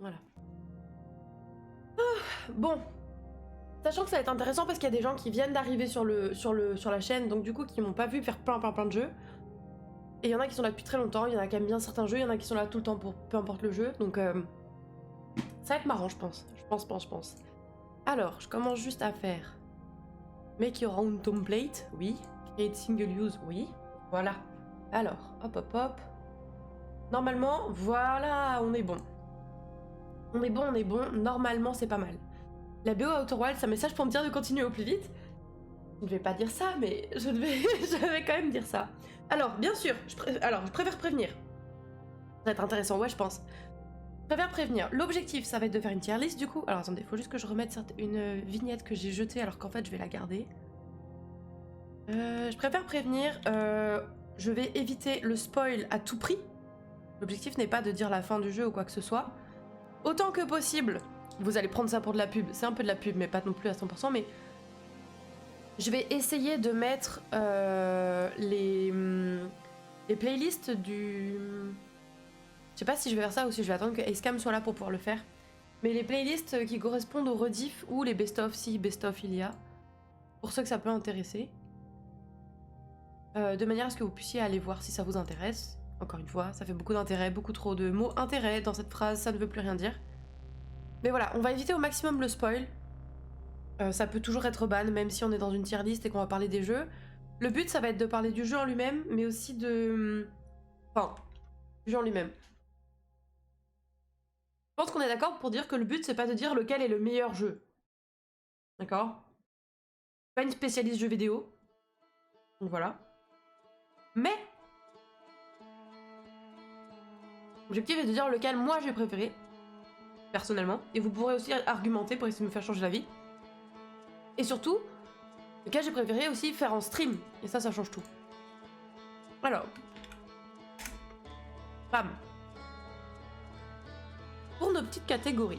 Voilà. Bon. Sachant que ça va être intéressant parce qu'il y a des gens qui viennent d'arriver sur la chaîne, donc du coup qui m'ont pas vu faire plein de jeux. Et il y en a qui sont là depuis très longtemps, il y en a qui aiment bien certains jeux, il y en a qui sont là tout le temps pour peu importe le jeu, donc ça va être marrant je pense. Je pense. Alors, je commence juste à faire Make your own template, oui. Create single use, oui. Voilà. Alors, hop. Normalement, voilà, on est bon. On est bon. Normalement, c'est pas mal. La BO Outer Wilds, c'est un message pour me dire de continuer au plus vite. Je ne vais pas dire ça, mais je vais quand même dire ça. Alors, bien sûr, je préfère prévenir. Ça va être intéressant, ouais, je pense. Je préfère prévenir. L'objectif, ça va être de faire une tier list, du coup. Alors, attendez, faut juste que je remette une vignette que j'ai jetée, alors qu'en fait, je vais la garder. Je préfère prévenir. Je vais éviter le spoil à tout prix. L'objectif n'est pas de dire la fin du jeu ou quoi que ce soit. Autant que possible, vous allez prendre ça pour de la pub. C'est un peu de la pub, mais pas non plus à 100%, mais... Je vais essayer de mettre les playlists du... Je sais pas si je vais faire ça ou si je vais attendre que Acecam soit là pour pouvoir le faire. Mais les playlists qui correspondent aux rediff ou les best-of, si best-of il y a. Pour ceux que ça peut intéresser. De manière à ce que vous puissiez aller voir si ça vous intéresse. Encore une fois, ça fait beaucoup d'intérêt, beaucoup trop de mots intérêt dans cette phrase, ça ne veut plus rien dire. Mais voilà, on va éviter au maximum le spoil. Ça peut toujours être ban, même si on est dans une tier list et qu'on va parler des jeux. Le but, ça va être de parler du jeu en lui-même, mais aussi de... Enfin, du jeu en lui-même. Je pense qu'on est d'accord pour dire que le but, c'est pas de dire lequel est le meilleur jeu. D'accord ? Pas une spécialiste jeux vidéo. Donc voilà. Mais... L'objectif est de dire lequel moi j'ai préféré. Personnellement. Et vous pourrez aussi argumenter pour essayer de me faire changer d'avis. Et surtout, lequel j'ai préféré aussi faire en stream. Et ça change tout. Alors. Bam. Pour nos petites catégories.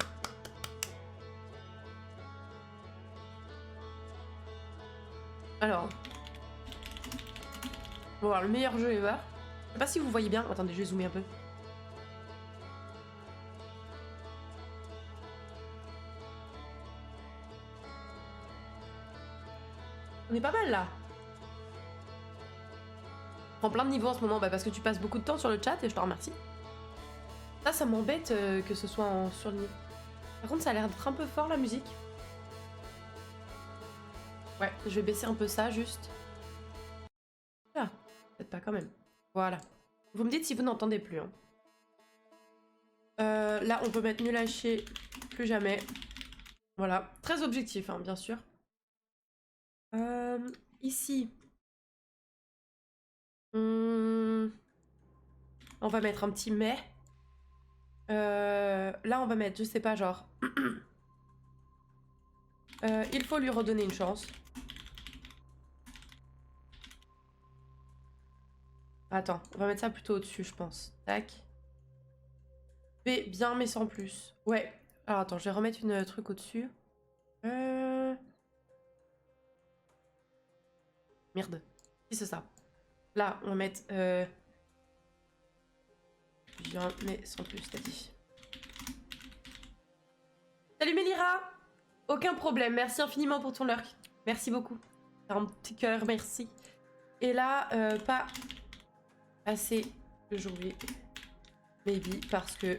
Alors. On va voir le meilleur jeu ever. Je sais pas si vous voyez bien. Attendez, je vais zoomer un peu. On est pas mal là. Je prends plein de niveaux en ce moment parce que tu passes beaucoup de temps sur le chat et je te remercie. Ça m'embête que ce soit en surligne. Par contre, ça a l'air d'être un peu fort la musique. Ouais, je vais baisser un peu ça juste. Ah, peut-être pas quand même. Voilà. Vous me dites si vous n'entendez plus. Hein. Là, on peut mettre nul à chier, plus jamais. Voilà. Très objectif, hein, bien sûr. Ici. On va mettre un petit mais. Là, on va mettre, je sais pas, genre... il faut lui redonner une chance. Attends, on va mettre ça plutôt au-dessus, je pense. Tac. Mais bien, mais sans plus. Ouais. Alors attends, je vais remettre une truc au-dessus. Merde. Si, c'est ça. Là, on va mettre... bien, mais sans plus, t'as dit. Salut Mélira! Aucun problème, merci infiniment pour ton lurk. Merci beaucoup. Un petit cœur, merci. Et là, pas assez aujourd'hui. Maybe, parce que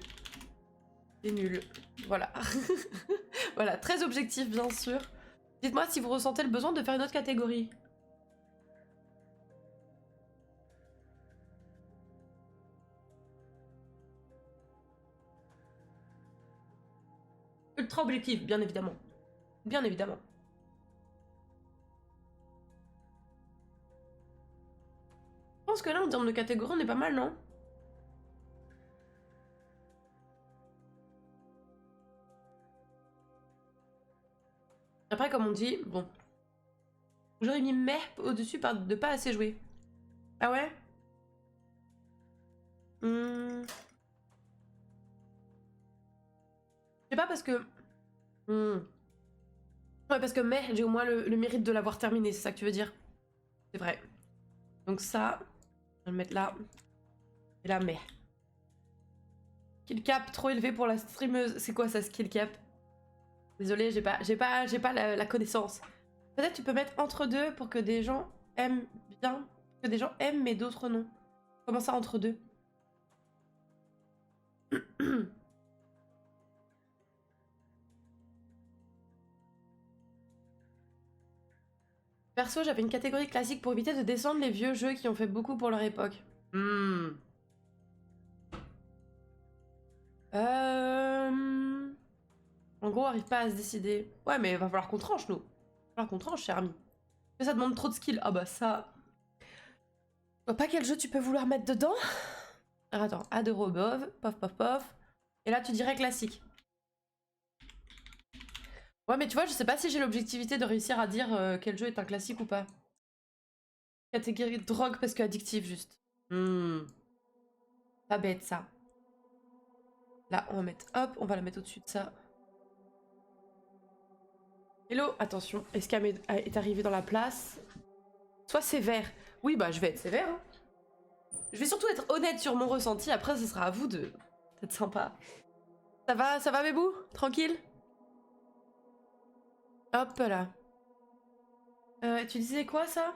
c'est nul. Voilà. Voilà, très objectif, bien sûr. Dites-moi si vous ressentez le besoin de faire une autre catégorie. Ultra objectif, bien évidemment. Bien évidemment. Je pense que là, en termes de catégorie, on est pas mal, non? Après, comme on dit, bon. J'aurais mis mais au-dessus de pas assez jouer. Ah ouais? Je sais pas parce que... Ouais, parce que mais, j'ai au moins le mérite de l'avoir terminé, c'est ça que tu veux dire? C'est vrai. Donc ça, on va le mettre là. Et là, mais. Skill cap trop élevé pour la streameuse. C'est quoi ça, skill cap? Désolée, j'ai pas la connaissance. Peut-être tu peux mettre entre deux pour que des gens aiment bien. Que des gens aiment mais d'autres non. Comment ça entre deux? Perso, j'avais une catégorie classique pour éviter de descendre les vieux jeux qui ont fait beaucoup pour leur époque. En gros, on arrive pas à se décider. Ouais, mais va falloir qu'on tranche, nous. Va falloir qu'on tranche, cher ami. Mais ça demande trop de skill. Ah bah ça... Je vois pas quel jeu tu peux vouloir mettre dedans. Alors attends, A de Robov, pof pof pof. Et là, tu dirais classique. Ouais, mais tu vois, je sais pas si j'ai l'objectivité de réussir à dire quel jeu est un classique ou pas. Catégorie de drogue parce que addictif, juste. Pas bête, ça. Là, on va mettre... Hop, on va la mettre au-dessus de ça. Hello, attention, Escam est arrivé dans la place. Sois sévère. Oui, bah je vais être sévère. Hein. Je vais surtout être honnête sur mon ressenti, après ce sera à vous de... d'être sympa. Ça va bébou? Tranquille? Hop là. Tu disais quoi ça?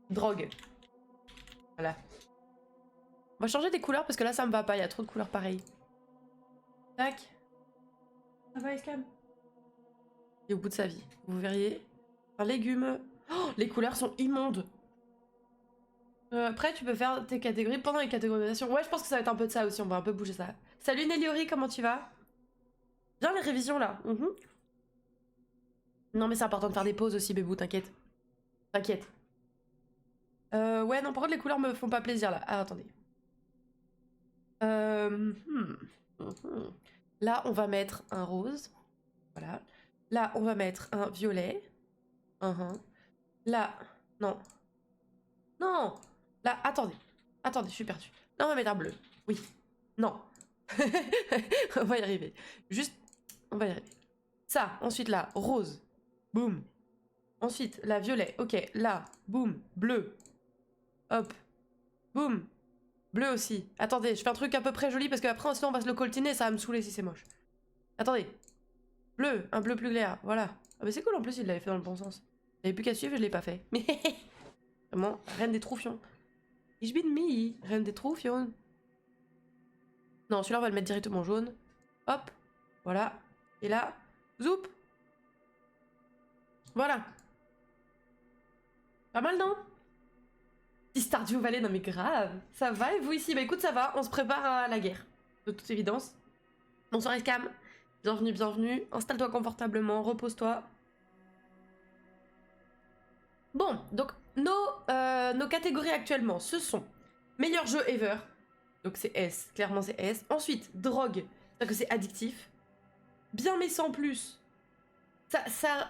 Drogue. Voilà. On va changer des couleurs parce que là ça me va pas, il y a trop de couleurs pareilles. Tac. Ça va Escam? Et au bout de sa vie, vous verriez. Un légume. Oh, les couleurs sont immondes. Après, tu peux faire tes catégories pendant les catégorisations. Ouais, je pense que ça va être un peu de ça aussi, on va un peu bouger ça. Salut Néliori, comment tu vas? Bien les révisions là. Non mais c'est important de faire des pauses aussi, bébou, t'inquiète. T'inquiète. Ouais, non, par contre les couleurs me font pas plaisir là. Ah, attendez. Là, on va mettre un rose. Voilà. Là, on va mettre un violet. Là, non. Non. Là, attendez. Attendez, je suis perdue. Là, on va mettre un bleu. Oui. Non. On va y arriver. Juste, on va y arriver. Ça, ensuite là, rose. Boum. Ensuite, là, violet. Ok, là, boum, bleu. Hop. Boum. Bleu aussi. Attendez, je fais un truc à peu près joli parce qu'après, sinon, on va se le coltiner et ça va me saouler si c'est moche. Attendez. Bleu, un bleu plus clair. Voilà. Ah, mais c'est cool en plus, il l'avait fait dans le bon sens. J'avais plus qu'à suivre et je l'ai pas fait. Mais vraiment, reine des troufions. Ich bin mi, reine des troufions. Non, celui-là, on va le mettre directement jaune. Hop. Voilà. Et là, zoup. Voilà. Pas mal, non? Petit Stardew Valley, non mais grave. Ça va et vous ici? Bah écoute, ça va, on se prépare à la guerre. De toute évidence. Bonsoir Escam. Bienvenue, bienvenue. Installe-toi confortablement, repose-toi. Bon, donc nos catégories actuellement, ce sont meilleur jeu ever. Donc c'est S, clairement c'est S. Ensuite, drogue, c'est-à-dire que c'est addictif. Bien mais sans plus. Ça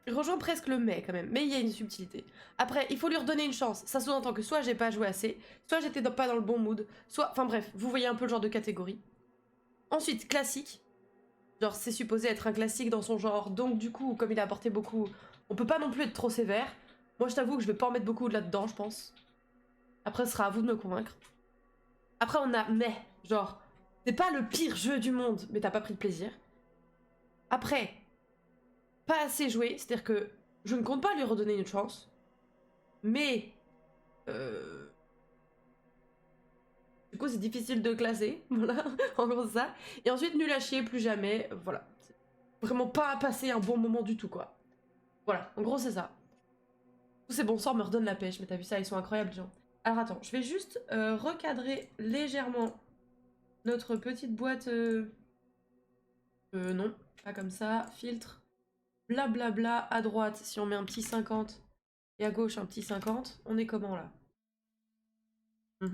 rejoint presque le mais quand même, mais il y a une subtilité. Après, il faut lui redonner une chance. Ça sous-entend que soit j'ai pas joué assez, soit j'étais pas dans le bon mood, soit... Enfin bref, vous voyez un peu le genre de catégorie. Ensuite, classique. Genre, c'est supposé être un classique dans son genre, donc du coup, comme il a apporté beaucoup, on peut pas non plus être trop sévère. Moi, je t'avoue que je vais pas en mettre beaucoup là-dedans, je pense. Après, ce sera à vous de me convaincre. Après, on a mais, genre, c'est pas le pire jeu du monde, mais t'as pas pris de plaisir. Après, pas assez joué, c'est-à-dire que je ne compte pas lui redonner une chance, mais du coup c'est difficile de classer, voilà, en gros c'est ça. Et ensuite nul à chier, plus jamais, voilà. Vraiment pas à passer un bon moment du tout, quoi. Voilà, en gros c'est ça. Tous ces bons sorts me redonnent la pêche, mais t'as vu ça, ils sont incroyables, les gens. Alors attends, je vais juste recadrer légèrement notre petite boîte... non, pas comme ça, filtre. Blablabla, à droite, si on met un petit 50 et à gauche un petit 50, on est comment là? On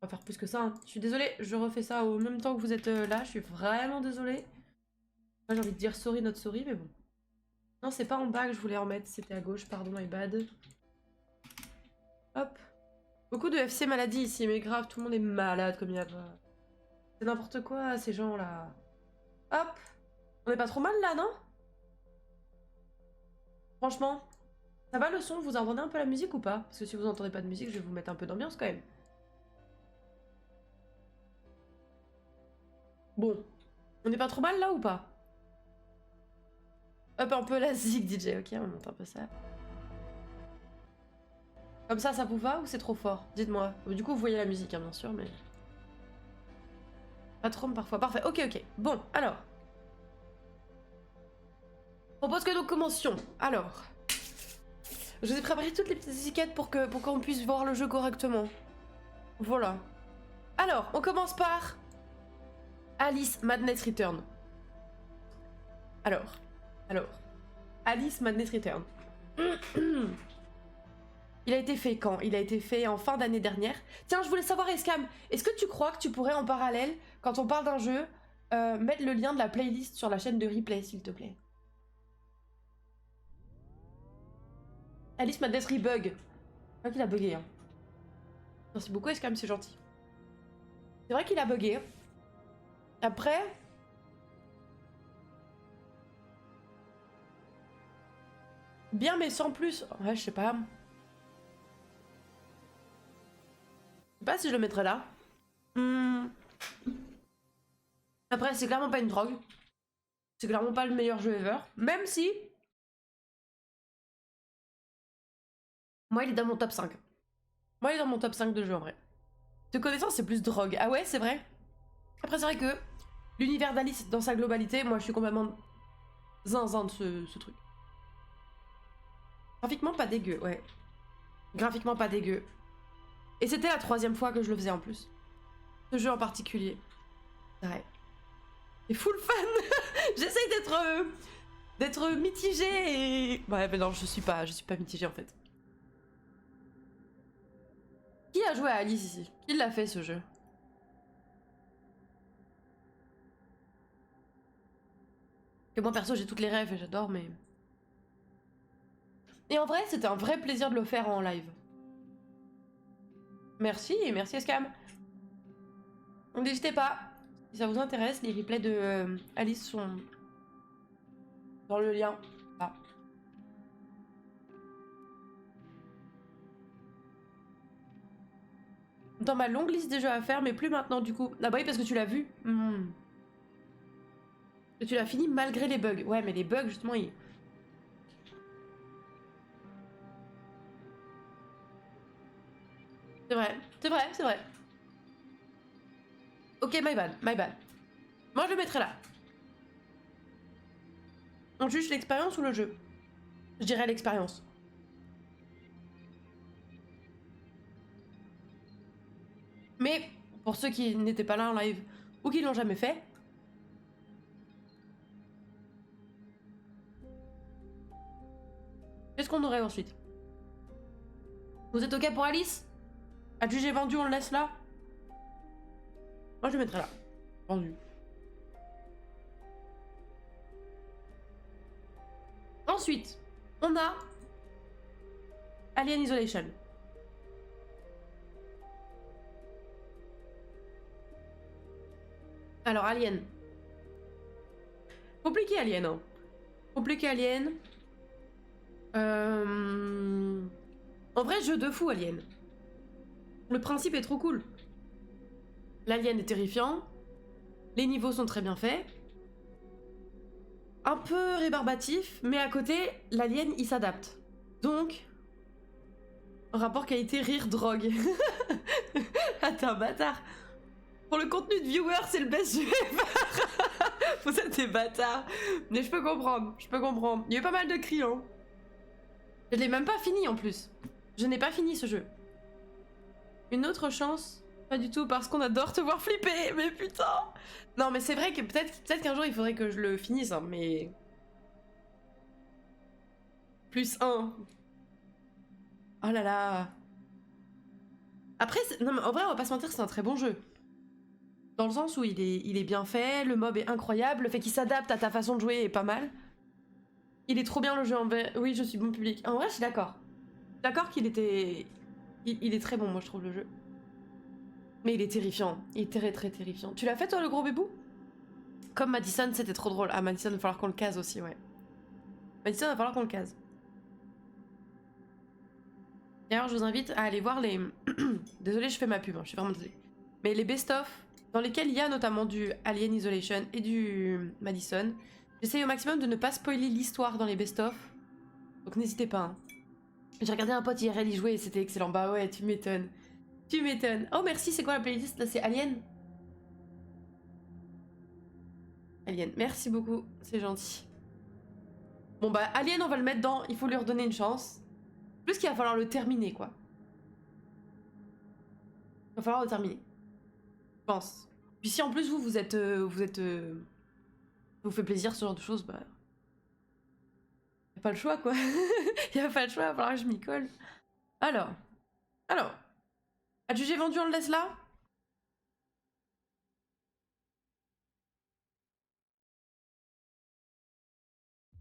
va faire plus que ça. Hein. Je suis désolée, je refais ça au même temps que vous êtes là, je suis vraiment désolée. Moi j'ai envie de dire sorry, not sorry, mais bon. Non, c'est pas en bas que je voulais en mettre, c'était à gauche, pardon, my bad. Hop. Beaucoup de FC maladie ici, mais grave, tout le monde est malade comme il y a pas. C'est n'importe quoi, ces gens là. Hop. On est pas trop mal là, non? Franchement, ça va le son? Vous entendez un peu la musique ou pas? Parce que si vous entendez pas de musique, je vais vous mettre un peu d'ambiance quand même. Bon. On est pas trop mal là ou pas? Hop un peu la zig DJ, ok, on monte un peu ça. Comme ça vous va ou c'est trop fort? Dites-moi. Du coup vous voyez la musique hein, bien sûr, mais... Pas trop parfois, parfait, ok. Bon, alors... Je propose que nous commencions. Alors... Je vous ai préparé toutes les petites étiquettes pour qu'on puisse voir le jeu correctement. Voilà. Alors, on commence par... Alice Madness Return. Alors... Alice Madness Return. Il a été fait quand? Il a été fait en fin d'année dernière. Tiens, je voulais savoir, Escam, est-ce que tu crois que tu pourrais en parallèle, quand on parle d'un jeu, mettre le lien de la playlist sur la chaîne de replay, s'il te plaît? Alice Madness Rebug. Je crois qu'il a bugué. Hein. Merci beaucoup, Escam, c'est gentil. C'est vrai qu'il a bugué. Après... Bien, mais sans plus. Ouais, je sais pas. Je sais pas si je le mettrais là. Après, c'est clairement pas une drogue. C'est clairement pas le meilleur jeu ever. Même si... Moi, il est dans mon top 5. Moi, il est dans mon top 5 de jeux, en vrai. De connaissance, c'est plus drogue. Ah ouais, c'est vrai. Après, c'est vrai que l'univers d'Alice, dans sa globalité, moi, je suis complètement zinzin de ce truc. Graphiquement, pas dégueu, ouais. Graphiquement, pas dégueu. Et c'était la 3e fois que je le faisais, en plus. Ce jeu en particulier. Ouais. Et full fan. J'essaye d'être mitigée et... Ouais, mais non, je suis pas mitigée, en fait. Qui a joué à Alice ici? Qui l'a fait ce jeu? Que moi perso j'ai toutes les rêves et j'adore mais... Et en vrai c'était un vrai plaisir de le faire en live. Merci et merci Escam. N'hésitez pas, si ça vous intéresse, les replays de Alice sont dans le lien. Ah. Dans ma longue liste des jeux à faire, mais plus maintenant du coup. Ah bah oui parce que tu l'as vu. Et tu l'as fini malgré les bugs. Ouais mais les bugs justement ils... C'est vrai. Ok, my bad. Moi je le mettrai là. On juge l'expérience ou le jeu? Je dirais l'expérience. Mais pour ceux qui n'étaient pas là en live ou qui l'ont jamais fait, qu'est-ce qu'on aurait ensuite? Vous êtes ok pour Alice? Adjugé vendu, on le laisse là? Moi je le mettrai là. Vendu. Ensuite, on a Alien Isolation. Alors Alien. Compliqué Alien. Hein. Compliqué Alien. En vrai, jeu de fou Alien. Le principe est trop cool. L'alien est terrifiant. Les niveaux sont très bien faits. Un peu rébarbatif, mais à côté, l'alien il s'adapte. Donc, rapport qualité rire-drogue. Ah, t'es un bâtard. Pour le contenu de viewer, c'est le best jeu ever. Vous êtes des bâtards. Mais je peux comprendre. Il y a eu pas mal de cris, hein. Je l'ai même pas fini en plus. Je n'ai pas fini ce jeu. Une autre chance? Pas du tout, parce qu'on adore te voir flipper, mais putain! Non, mais c'est vrai que peut-être qu'un jour il faudrait que je le finisse, hein, mais... +1. Oh là là. Après, non mais en vrai, on va pas se mentir, c'est un très bon jeu. Dans le sens où il est bien fait, le mob est incroyable, le fait qu'il s'adapte à ta façon de jouer est pas mal. Il est trop bien le jeu en vrai. Oui, je suis bon public. En vrai, je suis d'accord. D'accord qu'il était... Il est très bon, moi, je trouve, le jeu. Mais il est terrifiant. Il est très, très terrifiant. Tu l'as fait, toi, le gros bébou? Comme Madison, c'était trop drôle. Ah, Madison, il va falloir qu'on le case aussi, ouais. Madison, il va falloir qu'on le case. D'ailleurs, je vous invite à aller voir les... Désolée, je fais ma pub, hein, je suis vraiment désolée. Mais les best-of dans lesquels il y a notamment du Alien Isolation et du Madison. J'essaye au maximum de ne pas spoiler l'histoire dans les best-of. Donc n'hésitez pas. Hein. J'ai regardé un pote IRL y jouer et c'était excellent. Bah ouais, tu m'étonnes. Tu m'étonnes. Oh merci, c'est quoi la playlist? Là c'est Alien. Alien, merci beaucoup, c'est gentil. Bon bah Alien on va le mettre dans, il faut lui redonner une chance. Plus qu'il va falloir le terminer quoi. Il va falloir le terminer. Je pense. Puis si en plus vous êtes... vous fait plaisir ce genre de choses, bah... Y a pas le choix quoi. Y a pas le choix, il va falloir que je m'y colle. Alors. Adjugé vendu, on le laisse là?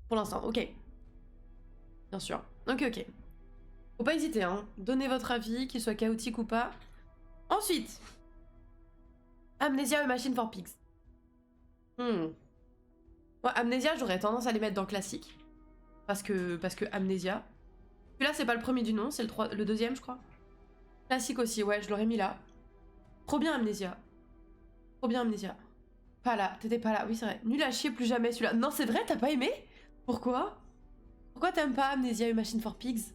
Pour l'instant, ok. Bien sûr. Ok. Faut pas hésiter, hein. Donnez votre avis, qu'il soit chaotique ou pas. Ensuite. Amnesia et Machine for Pigs. Ouais, Amnesia, j'aurais tendance à les mettre dans classique. Parce que Amnesia. Celui-là, c'est pas le premier du nom, c'est le deuxième, je crois. Classique aussi, ouais, je l'aurais mis là. Trop bien, Amnesia. Trop bien, Amnesia. Pas là, t'étais pas là, oui, c'est vrai. Nul à chier, plus jamais celui-là. Non, c'est vrai, t'as pas aimé? Pourquoi? Pourquoi t'aimes pas Amnesia et Machine for Pigs?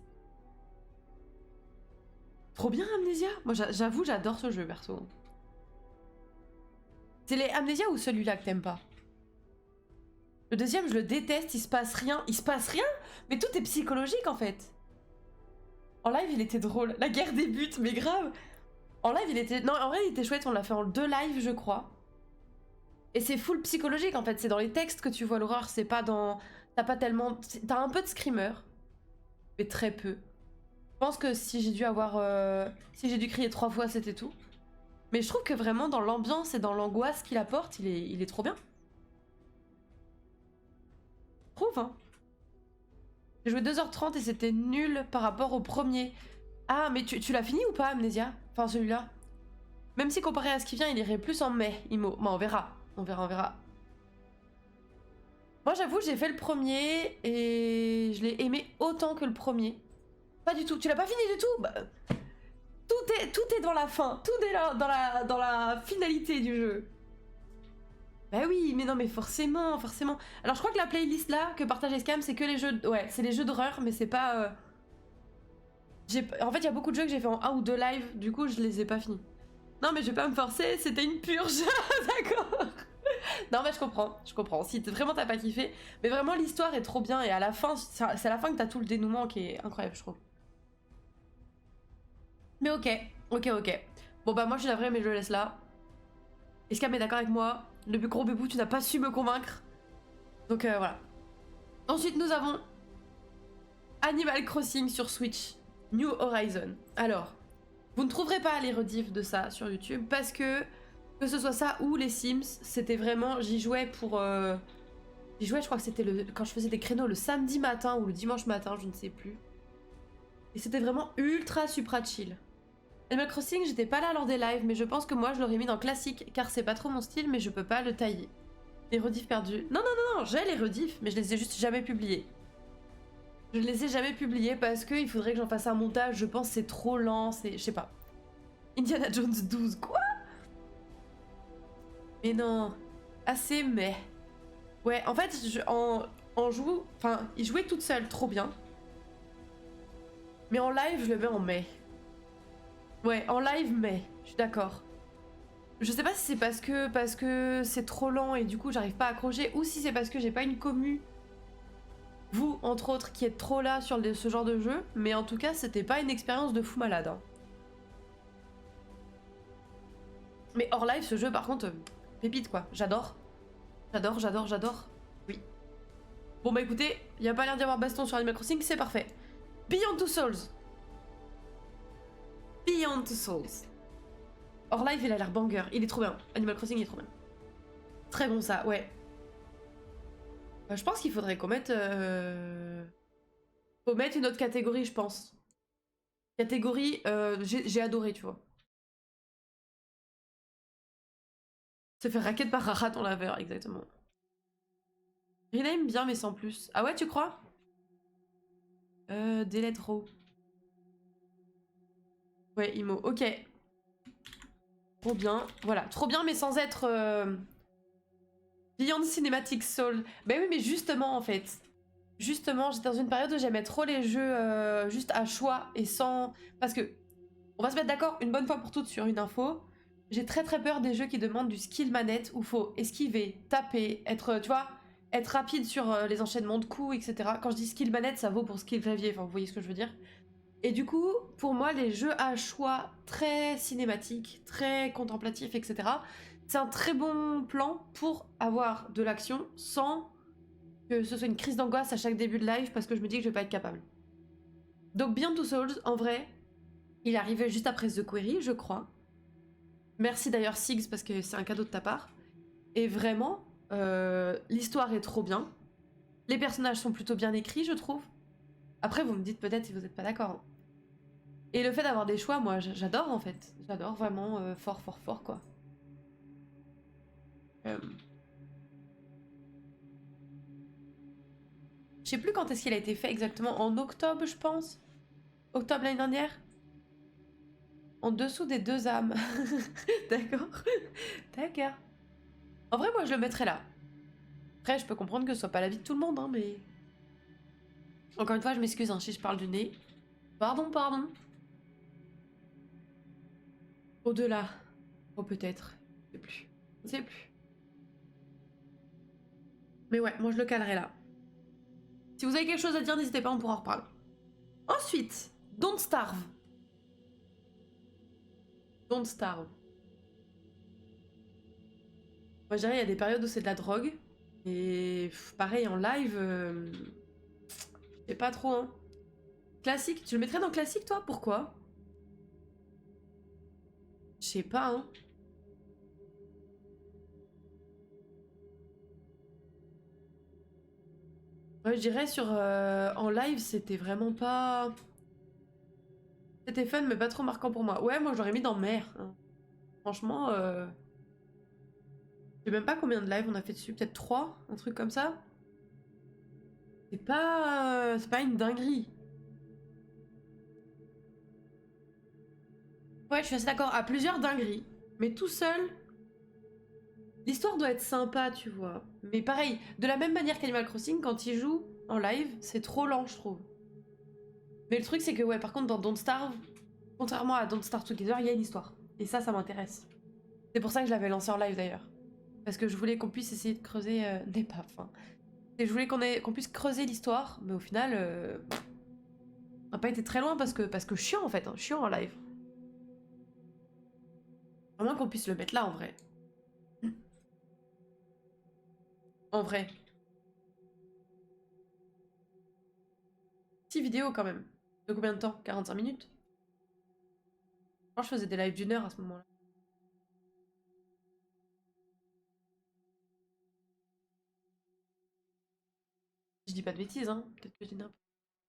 Trop bien, Amnesia. Moi, j'avoue, j'adore ce jeu, perso. C'est les Amnesia ou celui-là que t'aimes pas? Le deuxième, je le déteste, il se passe rien. Il se passe rien? Mais tout est psychologique, en fait. En live, il était drôle. La guerre débute, mais grave. En live, il était... Non, en vrai, il était chouette. On l'a fait en 2 lives, je crois. Et c'est full psychologique, en fait. C'est dans les textes que tu vois l'horreur. C'est pas dans... T'as pas tellement... T'as un peu de screamer. Mais très peu. Je pense que si j'ai dû avoir... Si j'ai dû crier 3 fois, c'était tout. Mais je trouve que vraiment, dans l'ambiance et dans l'angoisse qu'il apporte, il est trop bien. Je trouve, hein. J'ai joué 2h30 et c'était nul par rapport au premier. Ah, mais tu l'as fini ou pas, Amnesia? Enfin, celui-là. Même si comparé à ce qui vient, il irait plus en mai, Imo. Bon, on verra. On verra. Moi, j'avoue, j'ai fait le premier et je l'ai aimé autant que le premier. Pas du tout. Tu l'as pas fini du tout? Bah, tout est dans la fin. Tout est là, dans la finalité du jeu. Bah oui, mais non, mais forcément. Alors, je crois que la playlist là que partage Escam, c'est que les jeux... Ouais, c'est les jeux d'horreur, mais c'est pas... En fait, il y a beaucoup de jeux que j'ai fait en 1 ou 2 lives, du coup, je les ai pas finis. Non, mais je vais pas me forcer, c'était une purge. D'accord. Non, mais je comprends. Si vraiment t'as pas kiffé, mais vraiment l'histoire est trop bien et à la fin, c'est à la fin que t'as tout le dénouement qui est incroyable, je trouve. Mais ok. Bon bah moi je suis navrée, mais je le laisse là. Escam est d'accord avec moi. Le gros bébou, tu n'as pas su me convaincre. Donc voilà. Ensuite nous avons Animal Crossing sur Switch, New Horizon. Alors, vous ne trouverez pas les rediffs de ça sur YouTube parce que ce soit ça ou les Sims, c'était vraiment... J'y jouais pour... J'y jouais, je crois que c'était quand je faisais des créneaux le samedi matin ou le dimanche matin, je ne sais plus. Et c'était vraiment ultra supra chill. Animal Crossing, j'étais pas là lors des lives, mais je pense que moi je l'aurais mis dans classique car c'est pas trop mon style, mais je peux pas le tailler. Les rediffs perdus. Non, j'ai les rediffs, mais je les ai juste jamais publiés. Je les ai jamais publiés parce qu'il faudrait que j'en fasse un montage, je pense c'est trop lent, c'est... Je sais pas. Indiana Jones 12, quoi? Mais non. Assez mais... Ouais, en fait, en joue... Enfin, il jouait toute seule, trop bien. Mais en live, je le mets en mai. Ouais, en live, mai. Je suis d'accord. Je sais pas si c'est parce que c'est trop lent et du coup j'arrive pas à accrocher, ou si c'est parce que j'ai pas une commu, vous entre autres, qui êtes trop là sur ce genre de jeu, mais en tout cas c'était pas une expérience de fou malade. Hein. Mais hors live, ce jeu par contre, pépite quoi, j'adore. J'adore. Oui. Bon bah écoutez, y a pas l'air d'y avoir baston sur Animal Crossing, c'est parfait. Beyond Two Souls. Beyond Two Souls. Hors live, il a l'air banger, il est trop bien. Animal Crossing, il est trop bien. Très bon ça, ouais. Je pense qu'il faudrait qu'on mette... Faut mettre une autre catégorie, je pense. Catégorie, j'ai adoré, tu vois. Se faire raquette par un raton laveur, exactement. Rename bien, mais sans plus. Ah ouais, tu crois? Delete row. Ouais, Imo, ok. Trop bien. Voilà, trop bien, mais sans être... Beyond Cinematic Soul. Ben oui, mais justement, en fait. Justement, j'étais dans une période où j'aimais trop les jeux juste à choix et sans... Parce que, on va se mettre d'accord une bonne fois pour toutes sur une info. J'ai très très peur des jeux qui demandent du skill manette où faut esquiver, taper, être, tu vois, être rapide sur les enchaînements de coups, etc. Quand je dis skill manette, ça vaut pour skill clavier, enfin vous voyez ce que je veux dire. Et du coup, pour moi, les jeux à choix très cinématiques, très contemplatifs, etc., c'est un très bon plan pour avoir de l'action sans que ce soit une crise d'angoisse à chaque début de live parce que je me dis que je vais pas être capable. Donc Beyond Two Souls, en vrai, il est arrivé juste après The Query, je crois. Merci d'ailleurs Six parce que c'est un cadeau de ta part. Et vraiment, l'histoire est trop bien. Les personnages sont plutôt bien écrits, je trouve. Après, vous me dites peut-être si vous n'êtes pas d'accord. Hein. Et le fait d'avoir des choix, moi, j'adore en fait. J'adore vraiment fort, fort, fort, quoi. Je sais plus quand est-ce qu'il a été fait exactement. En octobre, je pense. Octobre l'année dernière. En dessous des deux âmes. D'accord. D'accord. En vrai, moi, je le mettrais là. Après, je peux comprendre que ce soit pas la vie de tout le monde, hein, mais... Encore une fois, je m'excuse hein, si je parle du nez. Pardon, pardon. Au-delà. Oh, peut-être. Je sais plus. Je sais plus. Mais ouais, moi, je le calerai là. Si vous avez quelque chose à dire, n'hésitez pas, on pourra en reparler. Ensuite, Don't Starve. Don't Starve. Moi, je dirais, il y a des périodes où c'est de la drogue. Et pareil, en live, je sais pas trop, hein. Classique, tu le mettrais dans classique, toi? Pourquoi? Je sais pas, hein. Ouais, je dirais sur... en live, c'était vraiment pas... C'était fun, mais pas trop marquant pour moi. Ouais, moi, je l'aurais mis dans mer. Hein. Franchement, je sais même pas combien de lives on a fait dessus. Peut-être 3, un truc comme ça. C'est pas une dinguerie. Ouais, je suis assez d'accord. À plusieurs dingueries. Mais tout seul, l'histoire doit être sympa, tu vois. Mais pareil, de la même manière qu'Animal Crossing, quand il joue en live, c'est trop lent, je trouve. Mais le truc, c'est que, ouais, par contre, dans Don't Starve, contrairement à Don't Starve Together, il y a une histoire. Et ça m'intéresse. C'est pour ça que je l'avais lancé en live, d'ailleurs. Parce que je voulais qu'on puisse essayer de creuser des papes. Enfin, et je voulais qu'on puisse creuser l'histoire, mais au final, on n'a pas été très loin parce que chiant, en fait. Hein, chiant en live. À moins qu'on puisse le mettre là, en vrai. En vrai. 6 vidéos, quand même. De combien de temps? 45 minutes? Moi, je faisais des lives d'1 heure à ce moment-là. Je dis pas de bêtises, hein. Peut-être que je dis n'importe.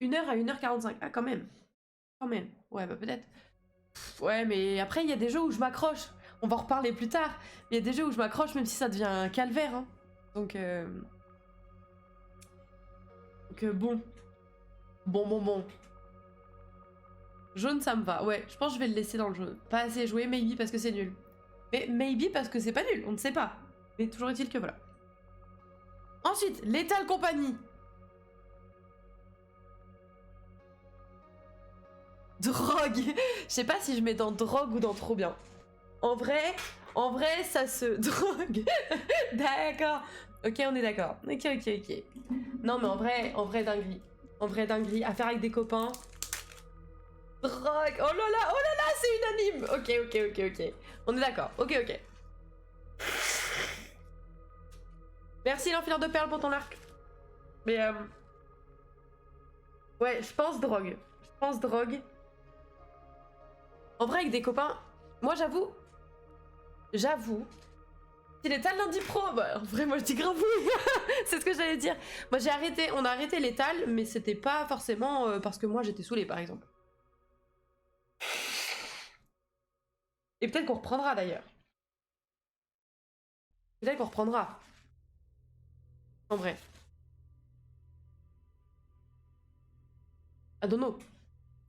1 heure à 1h45. Ah, quand même. Quand même. Ouais, bah peut-être. Ouais, mais après, il y a des jeux où je m'accroche. On va en reparler plus tard. Mais il y a des jeux où je m'accroche, même si ça devient un calvaire. Hein. Donc, bon. Bon. Jaune, ça me va. Ouais, je pense que je vais le laisser dans le jaune. Pas assez joué, maybe parce que c'est nul. Mais maybe parce que c'est pas nul, on ne sait pas. Mais toujours est-il que voilà. Ensuite, Lethal Company. Drogue. Je sais pas si je mets dans drogue ou dans trop bien. En vrai, ça se drogue. D'accord. Ok, on est d'accord. Ok. Non, mais en vrai, dinguerie. En vrai, dinguerie. À faire avec des copains. Drogue. Oh là là, c'est unanime. Ok. On est d'accord. Ok. Merci l'enfileur de perles pour ton arc. Mais ouais, je pense drogue. En vrai, avec des copains, moi j'avoue, si l'étal lundi pro, bah en vrai, moi je dis grave oui. C'est ce que j'allais dire. Moi on a arrêté l'étal, mais c'était pas forcément parce que moi j'étais saoulée par exemple. Et peut-être qu'on reprendra d'ailleurs. Peut-être qu'on reprendra. En vrai. I don't know.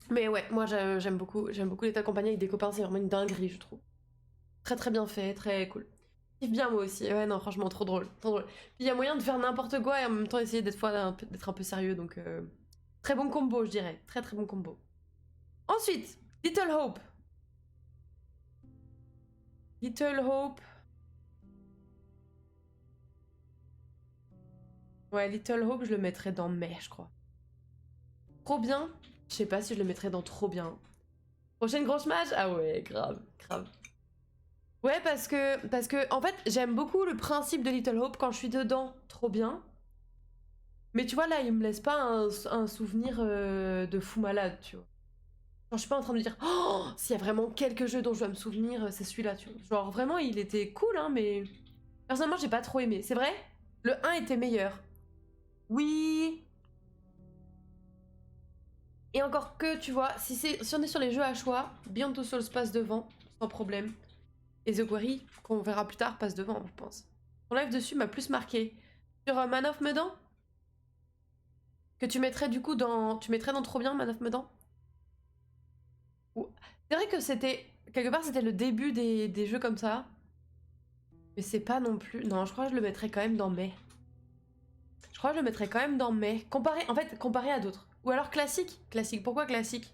Mais ouais, moi j'aime beaucoup l'état compagnie avec des copains, c'est vraiment une dinguerie, je trouve. Très très bien fait, très cool. Je kiffe bien moi aussi. Ouais, non, franchement, trop drôle. Trop drôle. Puis il y a moyen de faire n'importe quoi et en même temps essayer d'être un peu sérieux. Donc, très bon combo, je dirais. Très très bon combo. Ensuite, Little Hope. Little Hope. Ouais, Little Hope, je le mettrais dans mai, je crois. Trop bien. Je sais pas si je le mettrais dans trop bien. Prochaine grosse mage? Ah ouais, grave, grave. Ouais, parce que en fait, j'aime beaucoup le principe de Little Hope quand je suis dedans, trop bien. Mais tu vois, là, il me laisse pas un souvenir de fou malade, tu vois. Genre, je suis pas en train de me dire, oh, s'il y a vraiment quelques jeux dont je dois me souvenir, c'est celui-là, tu vois. Genre, vraiment, il était cool, hein, mais personnellement, j'ai pas trop aimé. C'est vrai, le 1 était meilleur. Oui. Et encore que, tu vois, si on est sur les jeux à choix, Beyond Two Souls passe devant, sans problème. Et The Quarry, qu'on verra plus tard, passe devant, je pense. Ton live dessus m'a plus marqué. Sur Man of Medan? Que tu mettrais du coup dans... Tu mettrais dans Trop Bien Man of Medan? C'est vrai que c'était... Quelque part, c'était le début des jeux comme ça. Mais c'est pas non plus... Non, je crois que je le mettrais quand même dans Mai. Je crois que je le mettrais quand même dans Mai. En fait, comparé à d'autres. Ou alors classique. Classique. Pourquoi classique?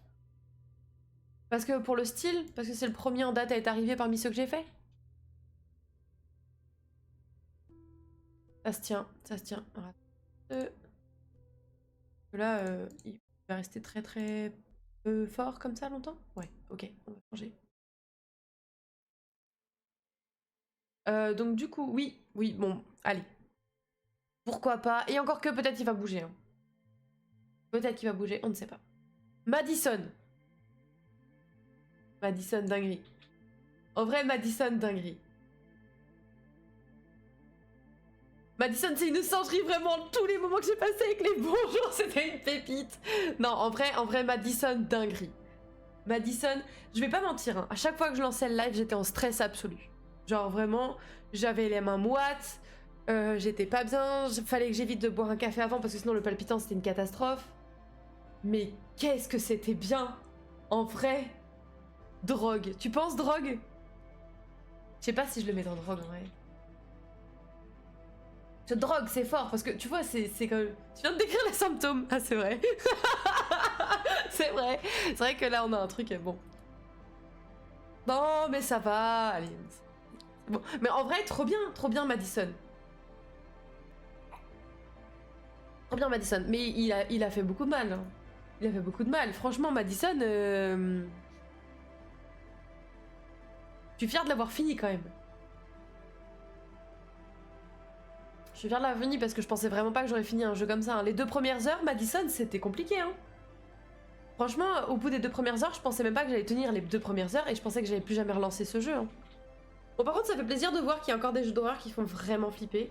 Parce que pour le style? Parce que c'est le premier en date à être arrivé parmi ceux que j'ai fait? Ça se tient. Ça se tient. Là, il va rester très très peu fort comme ça longtemps? Ouais, ok, on va changer. Donc du coup, oui, oui, bon, allez. Pourquoi pas? Et encore que peut-être il va bouger. Hein. Peut-être qu'il va bouger, on ne sait pas. Madison. Madison dinguerie. En vrai, Madison dinguerie. Madison, c'est une singerie vraiment. Tous les moments que j'ai passés avec les bonjours, c'était une pépite. Non, en vrai, Madison dinguerie. Madison, je vais pas mentir, hein, à chaque fois que je lançais le live, j'étais en stress absolu. Genre vraiment, j'avais les mains moites, j'étais pas bien, fallait que j'évite de boire un café avant parce que sinon le palpitant c'était une catastrophe. Mais qu'est-ce que c'était bien, en vrai. Drogue. Tu penses drogue? Je sais pas si je le mets dans drogue en vrai. Ce drogue, c'est fort parce que tu vois, c'est comme. Tu viens de décrire les symptômes. Ah, c'est vrai. C'est vrai. C'est vrai que là, on a un truc. Bon. Non, mais ça va. Allez. Bon. Mais en vrai, trop bien Madison. Trop bien Madison. Mais il a fait beaucoup de mal. Hein. Il a fait beaucoup de mal. Franchement, Madison. Je suis fière de l'avoir fini quand même. Je suis fière de l'avoir fini parce que je pensais vraiment pas que j'aurais fini un jeu comme ça. Hein. Les 2 premières heures, Madison, c'était compliqué. Hein. Franchement, au bout des 2 premières heures, je pensais même pas que j'allais tenir les 2 premières heures et je pensais que j'allais plus jamais relancer ce jeu. Hein. Bon, par contre, ça fait plaisir de voir qu'il y a encore des jeux d'horreur qui font vraiment flipper.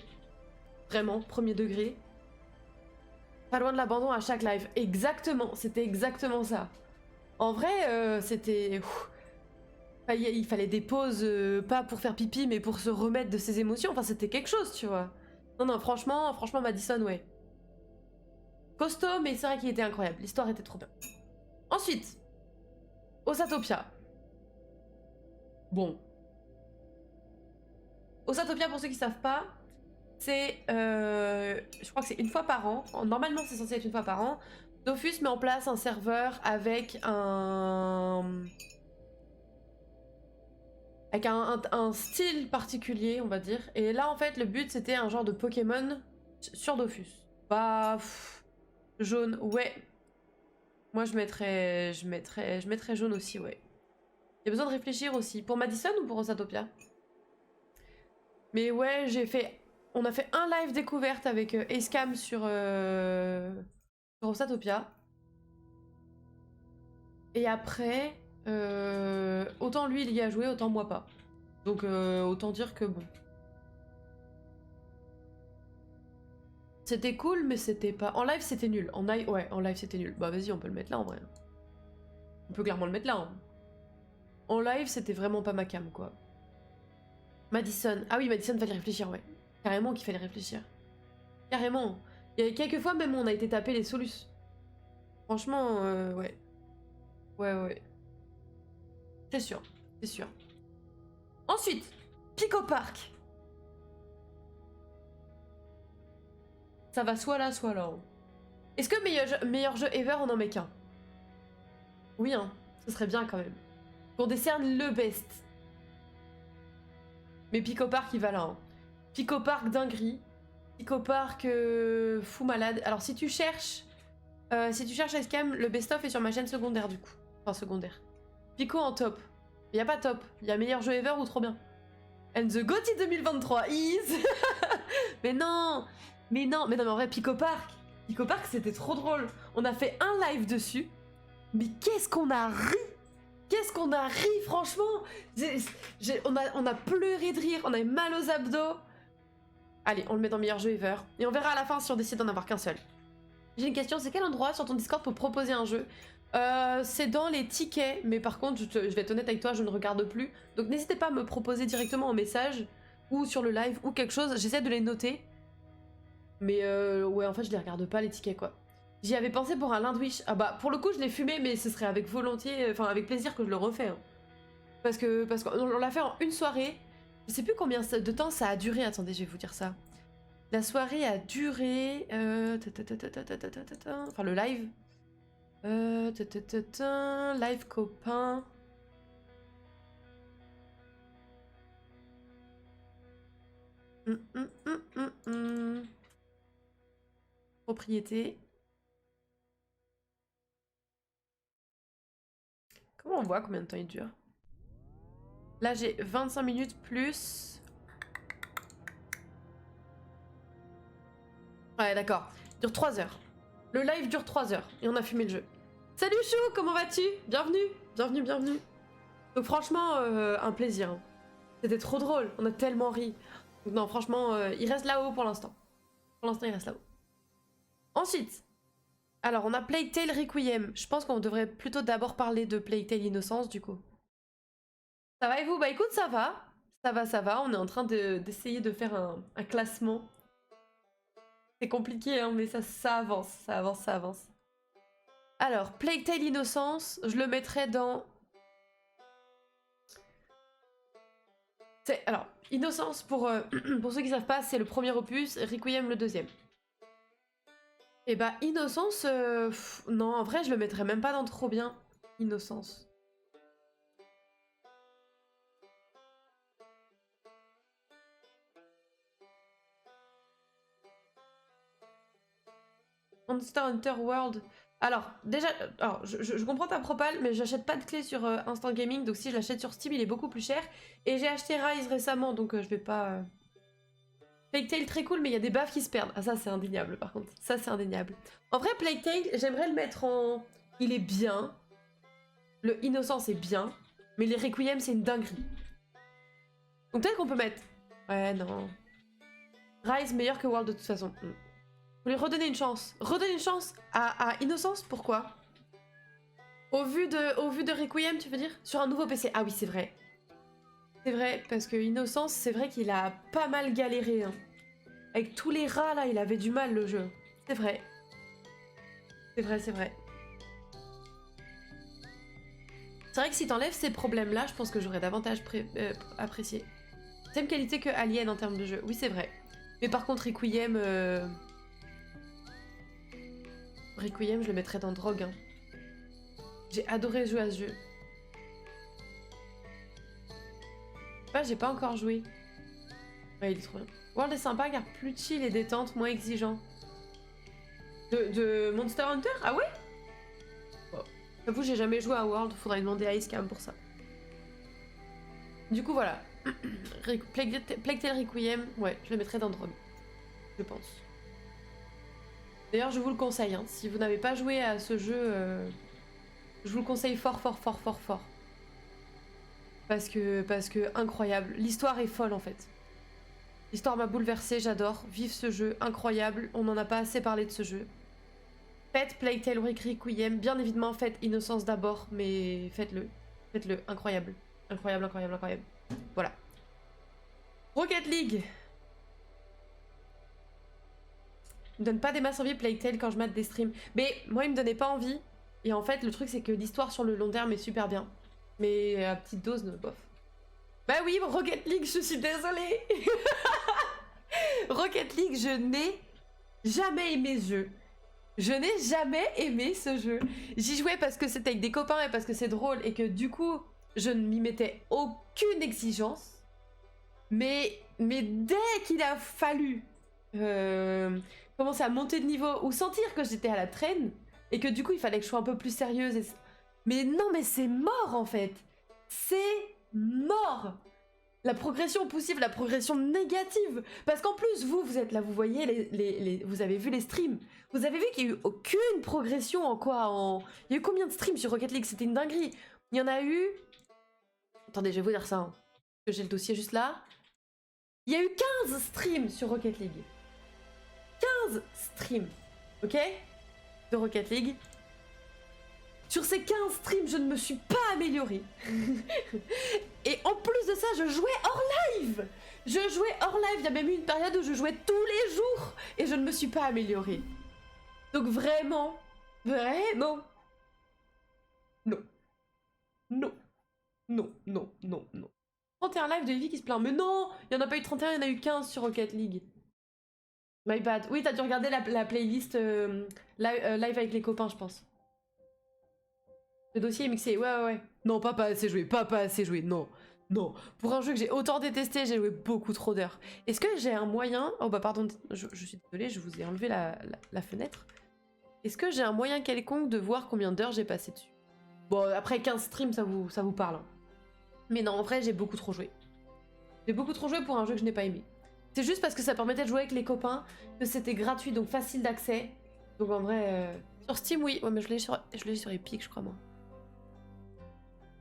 Vraiment, premier degré. Pas loin de l'abandon à chaque live. Exactement, c'était exactement ça. En vrai, c'était... Il fallait des pauses, pas pour faire pipi, mais pour se remettre de ses émotions. Enfin, c'était quelque chose, tu vois. Non, non, franchement, Madison, ouais. Costaud, mais c'est vrai qu'il était incroyable. L'histoire était trop bien. Ensuite, Osatopia. Bon. Osatopia, pour ceux qui savent pas, c'est... je crois que c'est une fois par an. Normalement, c'est censé être une fois par an. Dofus met en place un serveur avec un... Avec un style particulier, on va dire. Et là, en fait, le but, c'était un genre de Pokémon sur Dofus. Bah... jaune, ouais. Moi, je mettrais jaune aussi, ouais. Il y a besoin de réfléchir aussi. Pour Madison ou pour Osatopia? Mais ouais, on a fait un live découverte avec Acecam sur Osatopia. Et après, autant lui il y a joué, autant moi pas. Donc autant dire que bon. C'était cool, mais c'était pas... En live, c'était nul. Ouais, en live, c'était nul. Bah vas-y, on peut le mettre là, en vrai. On peut clairement le mettre là. Hein. En live, c'était vraiment pas ma cam, quoi. Madison. Ah oui, Madison, fallait réfléchir, ouais. Carrément qu'il fallait réfléchir. Carrément. Il y a quelques fois, même, on a été tapé les solus. Franchement, ouais. Ouais, ouais. C'est sûr, c'est sûr. Ensuite, Pico Park. Ça va soit là, soit là. Hein. Est-ce que meilleur jeu ever, on en met qu'un? Oui, hein. Ce serait bien quand même. Qu'on décerne le best. Mais Pico Park, il va là. Hein. Pico Park, dinguerie. Pico Park, fou malade. Alors, si tu cherches Icecam, le best-of est sur ma chaîne secondaire, du coup. Enfin, secondaire. Pico en top. Il y a pas top. Il y a meilleur jeu ever ou trop bien. And the GOTY 2023 is... Mais non, mais en vrai, Pico Park, c'était trop drôle. On a fait un live dessus. Mais qu'est-ce qu'on a ri! Qu'est-ce qu'on a ri, franchement! On a pleuré de rire, on avait mal aux abdos. Allez, on le met dans meilleur jeu ever. Et on verra à la fin si on décide d'en avoir qu'un seul. J'ai une question, c'est quel endroit sur ton Discord pour proposer un jeu? C'est dans les tickets, mais par contre, je vais être honnête avec toi, je ne regarde plus. Donc n'hésitez pas à me proposer directement en message, ou sur le live, ou quelque chose, j'essaie de les noter. Mais ouais, en fait, je les regarde pas, les tickets, quoi. J'y avais pensé pour un Lindwish. Ah bah, pour le coup, je l'ai fumé, mais ce serait avec volontiers, enfin avec plaisir que je le refais. Hein. Parce qu'on l'a fait en une soirée. Je sais plus combien de temps ça a duré. Attendez, je vais vous dire ça. La soirée a duré... Enfin, le live. Live copain. Propriété. Comment on voit combien de temps il dure? Là, j'ai 25 minutes plus... Ouais, d'accord. Il dure 3 heures. Le live dure 3 heures et on a fumé le jeu. Salut Chou, comment vas-tu? Bienvenue, bienvenue, bienvenue. Donc franchement, un plaisir. Hein. C'était trop drôle, on a tellement ri. Donc non, franchement, il reste là-haut pour l'instant. Pour l'instant, il reste là-haut. Ensuite, alors on a Plague Tale Requiem. Je pense qu'on devrait plutôt d'abord parler de Plague Tale Innocence, du coup. Ça va et vous? Bah écoute, ça va. Ça va, ça va. On est en train d'essayer de faire un classement. C'est compliqué, hein, mais ça avance, ça avance, ça avance. Alors, Plague Tale Innocence, je le mettrais dans... Alors, Innocence, pour ceux qui savent pas, c'est le premier opus, Requiem le deuxième. Et bah, Innocence, non, en vrai, je le mettrais même pas dans trop bien. Innocence. Monster Hunter World. Alors, déjà, alors, je comprends ta propale, mais j'achète pas de clé sur Instant Gaming, donc si je l'achète sur Steam, il est beaucoup plus cher. Et j'ai acheté Rise récemment, donc je vais pas... Plague Tale très cool, mais il y a des baffes qui se perdent. Ah ça, c'est indéniable, par contre. Ça, c'est indéniable. En vrai, Plague Tale, j'aimerais le mettre en... Il est bien. Le Innocence est bien. Mais les Requiem, c'est une dinguerie. Donc peut-être qu'on peut mettre... Ouais, non. Rise meilleur que World de toute façon. Vous lui redonner une chance. Redonner une chance à Innocence, pourquoi? Au vu de Requiem, tu veux dire? Sur un nouveau PC. Ah oui, c'est vrai. C'est vrai, parce que Innocence, c'est vrai qu'il a pas mal galéré. Hein. Avec tous les rats, là, il avait du mal, le jeu. C'est vrai. C'est vrai, c'est vrai. C'est vrai que si t'enlèves ces problèmes-là, je pense que j'aurais davantage apprécié. Même qualité que Alien en termes de jeu. Oui, c'est vrai. Mais par contre, Requiem... Requiem, je le mettrais dans Drogue. Hein. J'ai adoré jouer à ce jeu. Bah, j'ai pas encore joué. Ouais, il est trop bien. World est sympa car plus chill et détente, moins exigeant. De Monster Hunter? Ah ouais? Bon. J'avoue, j'ai jamais joué à World, faudrait demander à Icecam pour ça. Du coup, voilà. Plague Tale Requiem, ouais, je le mettrais dans Drogue. Je pense. D'ailleurs, je vous le conseille, hein. Si vous n'avez pas joué à ce jeu, je vous le conseille fort, fort, fort, fort, fort. Parce que incroyable. L'histoire est folle, en fait. L'histoire m'a bouleversée, j'adore. Vive ce jeu, incroyable. On n'en a pas assez parlé de ce jeu. Faites Plague Tale Requiem. Bien évidemment, faites Innocence d'abord, mais faites-le. Faites-le, incroyable. Incroyable, incroyable, incroyable. Voilà. Rocket League. Il me donne pas des masses envie Plague Tale quand je mate des streams. Mais moi, il me donnait pas envie. Et en fait, le truc, c'est que l'histoire sur le long terme est super bien. Mais à petite dose, bof. Bah oui, Rocket League, je suis désolée. Rocket League, je n'ai jamais aimé ce jeu. Je n'ai jamais aimé ce jeu. J'y jouais parce que c'était avec des copains et parce que c'est drôle et que du coup, je ne m'y mettais aucune exigence. Mais dès qu'il a fallu commencer à monter de niveau ou sentir que j'étais à la traîne et que du coup, il fallait que je sois un peu plus sérieuse. Mais non, mais c'est mort en fait. C'est mort. La progression poussive, la progression négative. Parce qu'en plus, vous êtes là, vous voyez, vous avez vu les streams. Vous avez vu qu'il n'y a eu aucune progression en quoi. Il y a eu combien de streams sur Rocket League? C'était une dinguerie. Il y en a eu... Attendez, je vais vous dire ça. Hein. Parce que j'ai le dossier juste là. Il y a eu 15 streams sur Rocket League. 15 streams. Ok? De Rocket League. Sur ces 15 streams, je ne me suis pas améliorée. Et en plus de ça, je jouais hors live. Je jouais hors live. Il y a même eu une période où je jouais tous les jours. Et je ne me suis pas améliorée. Donc vraiment, non. Non. Non. Non, non, non, non. 31 live de Evie qui se plaint. Mais non, il n'y en a pas eu 31, il y en a eu 15 sur Rocket League. My bad. Oui, t'as dû regarder la playlist live avec les copains, je pense. Le dossier est mixé, ouais. Non, pas assez joué, pas assez joué, non. Non, pour un jeu que j'ai autant détesté, j'ai joué beaucoup trop d'heures. Est-ce que j'ai un moyen... Oh bah pardon, je suis désolée, je vous ai enlevé la fenêtre. Est-ce que j'ai un moyen quelconque de voir combien d'heures j'ai passé dessus? Bon, après 15 streams, ça vous parle. Hein. Mais non, en vrai, j'ai beaucoup trop joué. J'ai beaucoup trop joué pour un jeu que je n'ai pas aimé. C'est juste parce que ça permettait de jouer avec les copains, que c'était gratuit, donc facile d'accès. Donc en vrai... Sur Steam, oui. Ouais, mais je l'ai sur Epic, je crois, moi.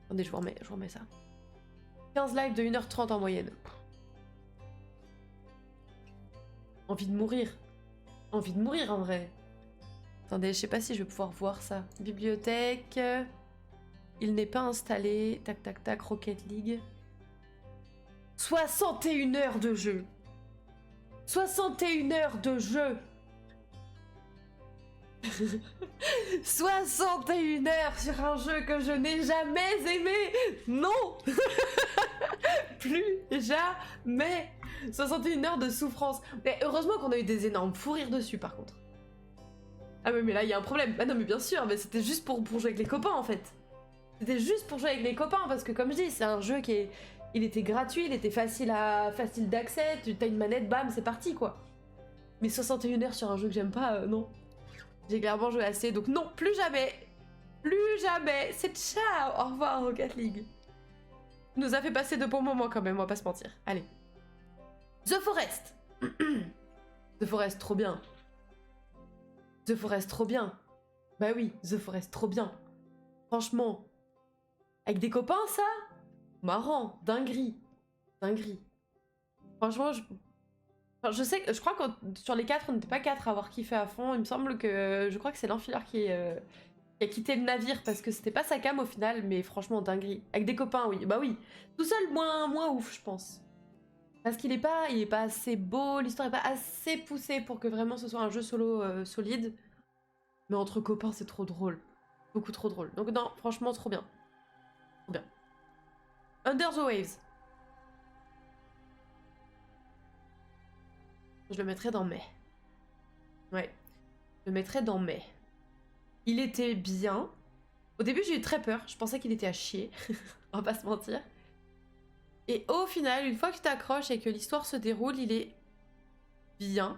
Attendez, je vous remets ça. 15 lives de 1h30 en moyenne. Envie de mourir. Envie de mourir, en vrai. Attendez, je sais pas si je vais pouvoir voir ça. Bibliothèque... Il n'est pas installé. Tac, tac, tac. Rocket League. 61 heures de jeu. 61 heures de jeu. 61 heures sur un jeu que je n'ai jamais aimé. Non. Plus jamais. 61 heures de souffrance. Mais heureusement qu'on a eu des énormes fous rires dessus, par contre. Ah mais là, il y a un problème. Ah non, mais bien sûr, mais c'était juste pour jouer avec les copains, en fait. C'était juste pour jouer avec les copains, parce que comme je dis, c'est un jeu qui est... Il était gratuit, il était facile d'accès, t'as une manette, bam, c'est parti, quoi. Mais 61 heures sur un jeu que j'aime pas, non. J'ai clairement joué assez, donc non, plus jamais. Plus jamais. C'est ciao. Au revoir, Rocket League. Nous a fait passer de bons moments quand même, on va pas se mentir. Allez. The Forest. The Forest, trop bien. The Forest, trop bien. Bah oui, The Forest, trop bien. Franchement. Avec des copains, ça? Marrant. Dinguerie. Dinguerie. Franchement, je sais que je crois que sur les 4, on n'était pas 4 à avoir kiffé à fond. Il me semble que je crois que c'est l'enfileur qui a quitté le navire parce que c'était pas sa cam au final, mais franchement dinguerie. Avec des copains, oui. Bah oui. Tout seul, moins ouf, je pense. Parce qu'il est pas assez beau, l'histoire est pas assez poussée pour que vraiment ce soit un jeu solo solide. Mais entre copains, c'est trop drôle. Beaucoup trop drôle. Donc non, franchement, trop bien. Trop bien. Under the Waves. Je le mettrai dans mai. Ouais. Je le mettrai dans mai. Il était bien. Au début, j'ai eu très peur. Je pensais qu'il était à chier. On va pas se mentir. Et au final, une fois que tu t'accroches et que l'histoire se déroule, il est bien.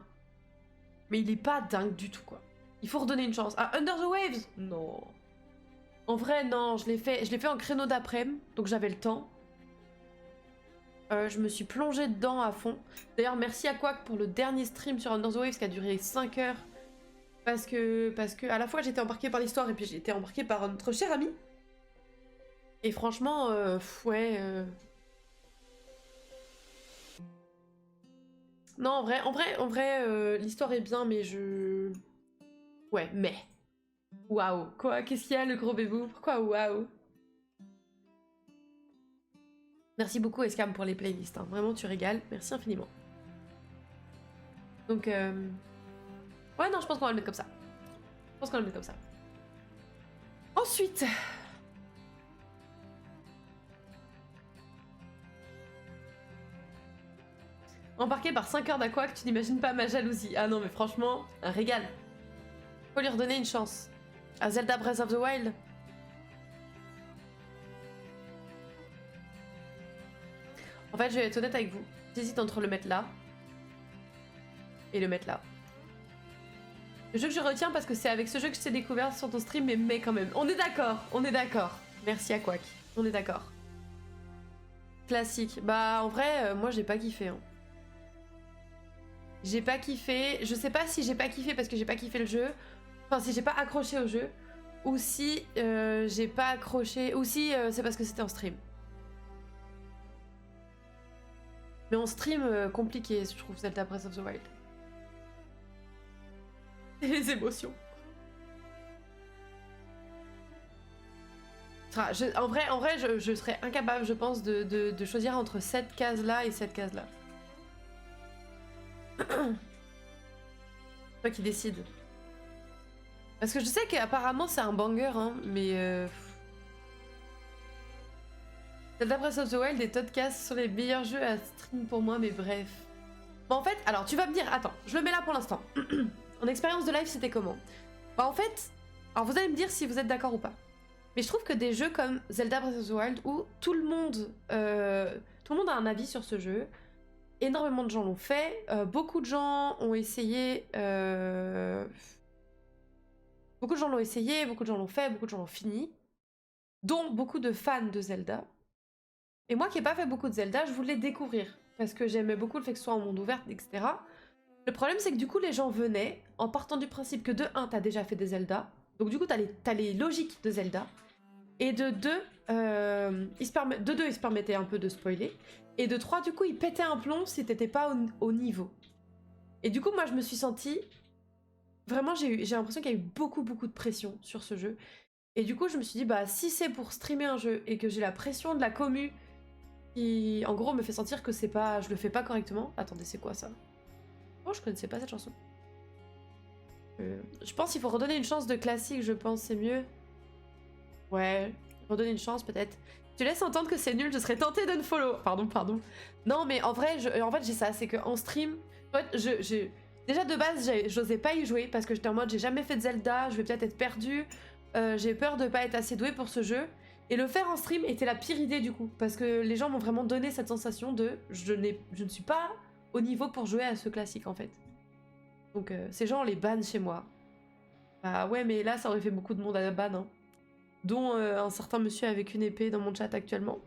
Mais il est pas dingue du tout, quoi. Il faut redonner une chance. Ah, Under the Waves? Non. En vrai, non. Je l'ai fait en créneau d'après-midi. Donc j'avais le temps. Je me suis plongée dedans à fond. D'ailleurs, merci à Quack pour le dernier stream sur Under the Waves qui a duré 5 heures. Parce que à la fois j'étais embarquée par l'histoire et puis j'ai été embarquée par notre cher ami. Et franchement, ouais. Non, en vrai, l'histoire est bien, mais je... Ouais, mais... Waouh. Quoi? Qu'est-ce qu'il y a, le gros bébou? Pourquoi waouh? Merci beaucoup, Escam, pour les playlists. Hein. Vraiment, tu régales. Merci infiniment. Donc, ouais, non, je pense qu'on va le mettre comme ça. Je pense qu'on va le mettre comme ça. Ensuite... Embarqué par 5 heures d'aqua que tu n'imagines pas ma jalousie. Ah non mais franchement, un régal. Faut lui redonner une chance. À Zelda Breath of the Wild. En fait, je vais être honnête avec vous. J'hésite entre le mettre là et le mettre là. Le jeu que je retiens parce que c'est avec ce jeu que je t'ai découvert sur ton stream, mais quand même. On est d'accord, on est d'accord. Merci à Quack, on est d'accord. Classique. Bah en vrai, moi j'ai pas kiffé. Hein. J'ai pas kiffé. Je sais pas si j'ai pas kiffé parce que j'ai pas kiffé le jeu. Enfin, si j'ai pas accroché au jeu. Ou si j'ai pas accroché. Ou si c'est parce que c'était en stream. Mais en stream, compliqué, je trouve, Zelda Breath of the Wild. Et les émotions. En vrai je serais incapable, je pense, de choisir entre cette case-là et cette case-là. Toi qui décide. Parce que je sais qu'apparemment c'est un banger, hein, mais... Zelda Breath of the Wild et Toddcast sont les meilleurs jeux à stream pour moi, mais bref. Bon, en fait, alors tu vas me dire, attends, je le mets là pour l'instant. En expérience de live, c'était comment? Bah en fait, alors vous allez me dire si vous êtes d'accord ou pas. Mais je trouve que des jeux comme Zelda Breath of the Wild, où tout le monde a un avis sur ce jeu, énormément de gens l'ont fait, beaucoup de gens ont essayé... Beaucoup de gens l'ont essayé, beaucoup de gens l'ont fait, beaucoup de gens l'ont fini, dont beaucoup de fans de Zelda. Et moi qui n'ai pas fait beaucoup de Zelda, je voulais découvrir, parce que j'aimais beaucoup le fait que ce soit en monde ouvert, etc. Le problème c'est que du coup les gens venaient, en partant du principe que de 1, t'as déjà fait des Zelda, donc du coup t'as les logiques de Zelda, et de 2, ils se permettaient un peu de spoiler, et de 3, du coup ils pétaient un plomb si t'étais pas au niveau. Et du coup moi je me suis sentie... Vraiment j'ai l'impression qu'il y a eu beaucoup de pression sur ce jeu. Et du coup je me suis dit, bah si c'est pour streamer un jeu, et que j'ai la pression de la commu, qui en gros me fait sentir que c'est pas, je le fais pas correctement. Attendez, c'est quoi ça? Oh, je connaissais pas cette chanson. Je pense qu'il faut redonner une chance de classique, je pense, c'est mieux. Ouais, redonner une chance peut-être. Tu laisses entendre que c'est nul, je serais tentée d'unfollow. Pardon. Non, mais en vrai, j'ai ça, c'est qu'en stream, en fait, déjà de base, j'osais pas y jouer parce que j'étais en mode, j'ai jamais fait de Zelda, je vais peut-être être perdue, j'ai peur de pas être assez douée pour ce jeu. Et le faire en stream était la pire idée du coup, parce que les gens m'ont vraiment donné cette sensation de je ne suis pas au niveau pour jouer à ce classique en fait. Donc ces gens les bannent chez moi. Bah ouais, mais là ça aurait fait beaucoup de monde à ban, hein. Dont un certain monsieur avec une épée dans mon chat actuellement.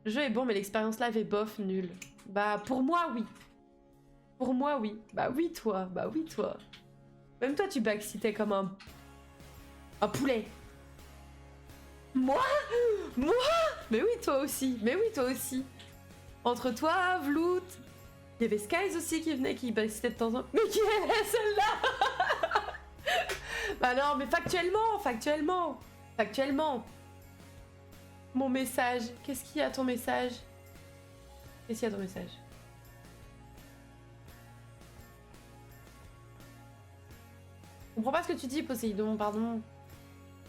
Le jeu est bon mais l'expérience live est bof, nul. Bah pour moi oui. Pour moi oui. Bah oui toi. Même toi tu backseatais comme un poulet. Moi? Mais oui, toi aussi. Entre toi, Vloot, il y avait Skies aussi qui venait, qui backseatait de temps en temps. Mais qui est celle-là? Bah non, mais factuellement. Mon message. Qu'est-ce qu'il y a à ton message? Je comprends pas ce que tu dis, Poséidon, pardon.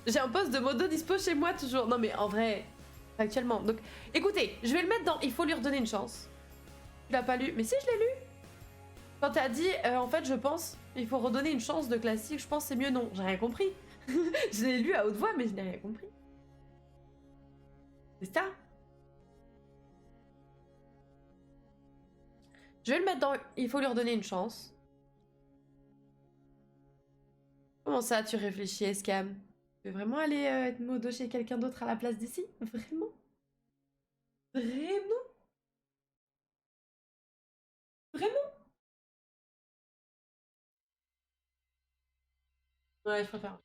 J'ai un poste de modo dispo chez moi toujours. Non mais en vrai, factuellement. Donc écoutez, je vais le mettre dans... Il faut lui redonner une chance. Tu l'as pas lu? Mais si, je l'ai lu. Quand t'as dit, en fait, je pense, il faut redonner une chance de classique, je pense c'est mieux non. J'ai rien compris. Je l'ai lu à haute voix, mais je n'ai rien compris. C'est ça. Je vais le mettre dans... Il faut lui redonner une chance. Comment ça, tu réfléchis, Escam? Tu veux vraiment aller être modo chez quelqu'un d'autre à la place d'ici? Vraiment? Ouais, je préfère.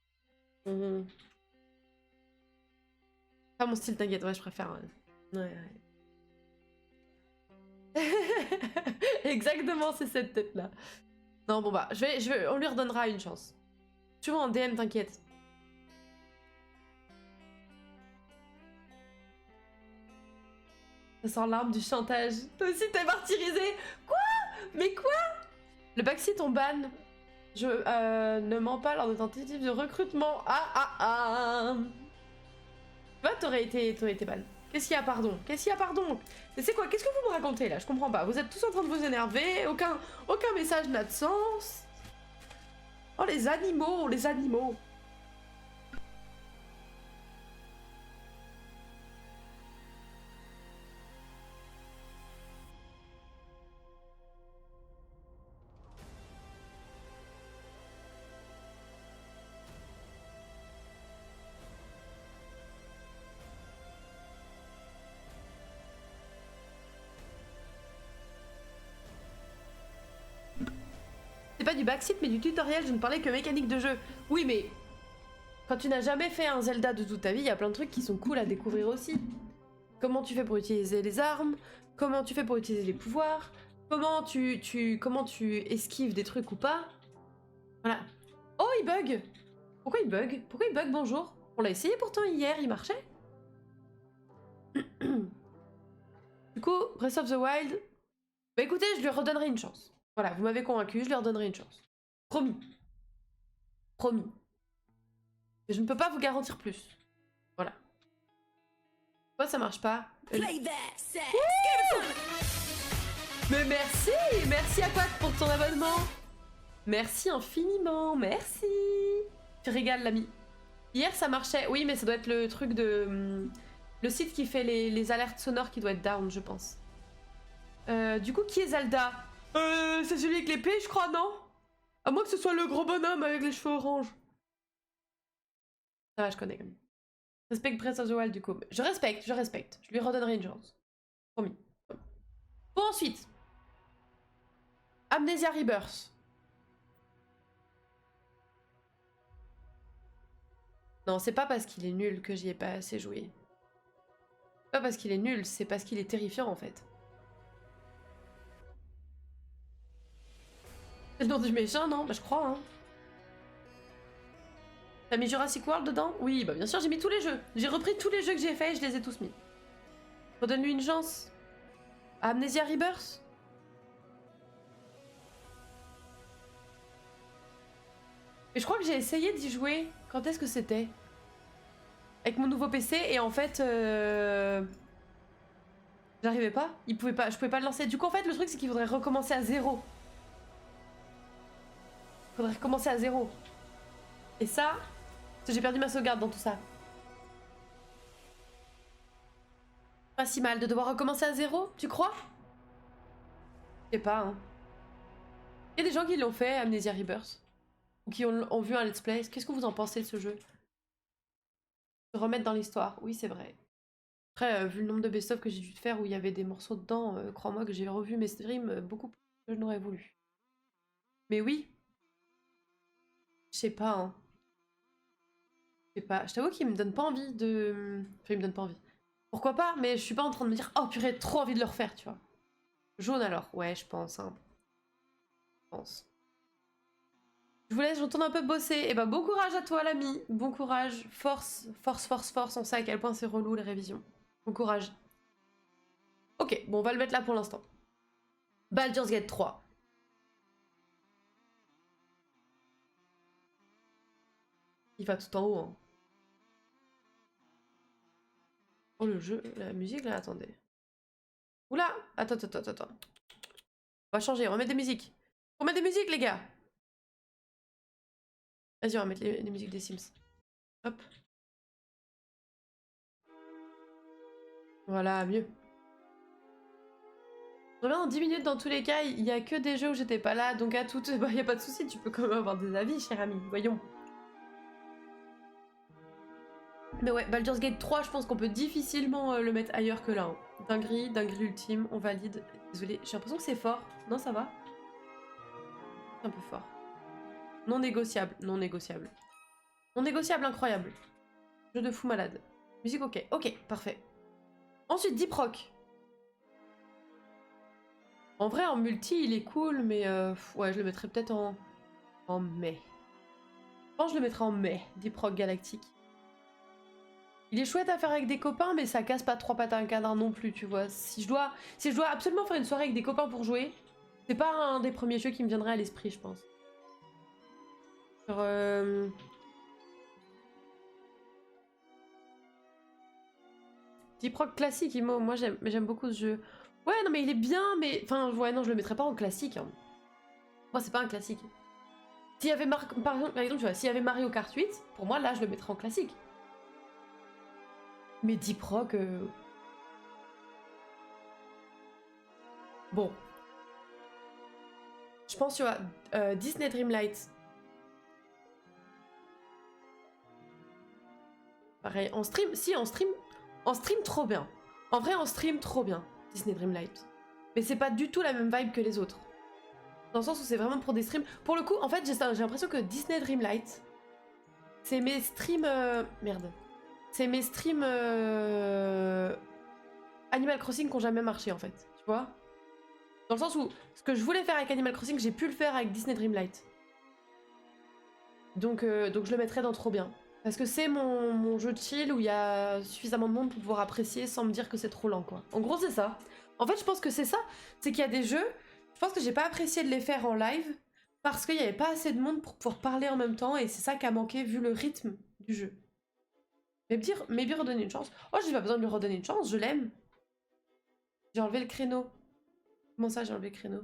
Pas mon style, t'inquiète, ouais, je préfère. Ouais. Exactement, c'est cette tête-là. Non, bon bah, on lui redonnera une chance. Tu vois en DM, t'inquiète. Ça sent l'arme du chantage. Toi aussi, t'es martyrisé. Quoi? Mais quoi? Le backseat, on ban. Je ne mens pas lors de tentatives de recrutement. Ah. Tu vois, t'aurais été ban. Qu'est-ce qu'il y a, pardon? Qu'est-ce qu'il y a, pardon? Mais c'est quoi? Qu'est-ce que vous me racontez là? Je comprends pas. Vous êtes tous en train de vous énerver. Aucun message n'a de sens. Oh, les animaux, les animaux. C'est pas du backseat mais du tutoriel, je ne parlais que mécanique de jeu. Oui mais quand tu n'as jamais fait un Zelda de toute ta vie, il y a plein de trucs qui sont cool à découvrir aussi. Comment tu fais pour utiliser les armes, comment tu fais pour utiliser les pouvoirs, comment tu esquives des trucs ou pas. Voilà. Oh il bug. Pourquoi il bug? Pourquoi il bug? Bonjour. On l'a essayé pourtant hier, il marchait. Du coup, Breath of the Wild... Bah écoutez, je lui redonnerai une chance. Voilà, vous m'avez convaincu, je lui redonnerai une chance. Promis. Promis. Mais je ne peux pas vous garantir plus. Voilà. Pourquoi ça marche pas? Mais merci! Merci à toi pour ton abonnement! Merci infiniment, merci! Tu régales l'ami. Hier ça marchait, oui mais ça doit être le truc de... le site qui fait les alertes sonores qui doit être down je pense. Du coup qui est Zelda? C'est celui avec l'épée je crois, non? À moins que ce soit le gros bonhomme avec les cheveux orange. Ça va, je connais quand même. Respecte Breath of the Wild du coup. Je respecte, je respecte. Je lui redonnerai une chance. Promis. Bon ensuite. Amnesia Rebirth. Non, c'est pas parce qu'il est nul que j'y ai pas assez joué. C'est pas parce qu'il est nul, c'est parce qu'il est terrifiant en fait. C'est le nom du méchant, non? Bah je crois, hein. T'as mis Jurassic World dedans? Oui, bah bien sûr, j'ai mis tous les jeux. J'ai repris tous les jeux que j'ai fait et je les ai tous mis. Redonne-lui une chance. Amnesia Rebirth? Et je crois que j'ai essayé d'y jouer. Quand est-ce que c'était? Avec mon nouveau PC et en fait... J'arrivais pas. Je pouvais pas le lancer. Du coup, en fait, le truc, c'est qu'il faudrait recommencer à zéro. Faudrait recommencer à zéro. Et ça... J'ai perdu ma sauvegarde dans tout ça. Pas si mal de devoir recommencer à zéro, tu crois? Je sais pas, hein. Il y a des gens qui l'ont fait, Amnesia Rebirth. Ou qui ont vu un let's play. Qu'est-ce que vous en pensez de ce jeu? Se remettre dans l'histoire. Oui, c'est vrai. Après, vu le nombre de best-of que j'ai dû faire où il y avait des morceaux dedans, crois-moi que j'ai revu mes streams beaucoup plus que je n'aurais voulu. Mais oui. Je sais pas, hein. Je sais pas. Je t'avoue qu'il me donne pas envie de... Enfin, il me donne pas envie. Pourquoi pas? Mais je suis pas en train de me dire « Oh purée, trop envie de le refaire », tu vois. Jaune alors? Ouais, je pense, hein. Je pense. Je vous laisse, je retourne un peu bosser. Et bah bon courage à toi l'ami. Bon courage. Force, force, force, force. On sait à quel point c'est relou les révisions. Bon courage. Ok, bon on va le mettre là pour l'instant. Baldur's Gate 3. Il va tout en haut, hein. Oh le jeu, la musique là, attendez. Oula! Attends. On va changer, on va mettre des musiques. On met des musiques les gars! Vas-y, on va mettre les musiques des Sims. Hop. Voilà, mieux. Je reviens dans 10 minutes dans tous les cas, il y a que des jeux où j'étais pas là, donc à toutes, bah y a pas de souci, tu peux quand même avoir des avis, cher ami, voyons. Mais ouais, Baldur's Gate 3, je pense qu'on peut difficilement le mettre ailleurs que là. Hein. Dinguerie ultime, on valide. Désolée, j'ai l'impression que c'est fort. Non, ça va? C'est un peu fort. Non négociable, non négociable. Non négociable, incroyable. Jeu de fou malade. Musique ok, ok, parfait. Ensuite, Deep Rock. En vrai, en multi, il est cool, mais ouais, je le mettrais peut-être en mai. Je pense que je le mettrais en mai, Deep Rock Galactique. Il est chouette à faire avec des copains, mais ça casse pas trois pattes à un canard non plus, tu vois. Si je dois absolument faire une soirée avec des copains pour jouer, c'est pas un des premiers jeux qui me viendrait à l'esprit, je pense. Deep Rock classique, Imo, moi j'aime beaucoup ce jeu. Ouais, non mais il est bien, mais... Enfin, ouais, non, je le mettrais pas en classique. Hein. Moi, c'est pas un classique. S'il y avait, par exemple, tu vois, s'il y avait Mario Kart 8, pour moi, là, je le mettrais en classique. Mais Deep Rock... Bon. Je pense, tu vois, Disney Dreamlight. Pareil, en stream... Si, en stream... En stream, trop bien. En vrai, en stream, trop bien, Disney Dreamlight. Mais c'est pas du tout la même vibe que les autres. Dans le sens où c'est vraiment pour des streams... Pour le coup, en fait, j'ai l'impression que Disney Dreamlight, c'est mes streams... Merde. C'est mes streams... Animal Crossing qui ont jamais marché, en fait. Tu vois? Dans le sens où, ce que je voulais faire avec Animal Crossing, j'ai pu le faire avec Disney Dreamlight. Donc je le mettrais dans trop bien. Parce que c'est mon jeu de chill où il y a suffisamment de monde pour pouvoir apprécier sans me dire que c'est trop lent, quoi. En gros, c'est ça. En fait, je pense que c'est ça. C'est qu'il y a des jeux, je pense que j'ai pas apprécié de les faire en live parce qu'il y avait pas assez de monde pour pouvoir parler en même temps et c'est ça qui a manqué vu le rythme du jeu. Maybe redonner une chance. Oh, j'ai pas besoin de lui redonner une chance, je l'aime. J'ai enlevé le créneau. Comment ça, j'ai enlevé le créneau?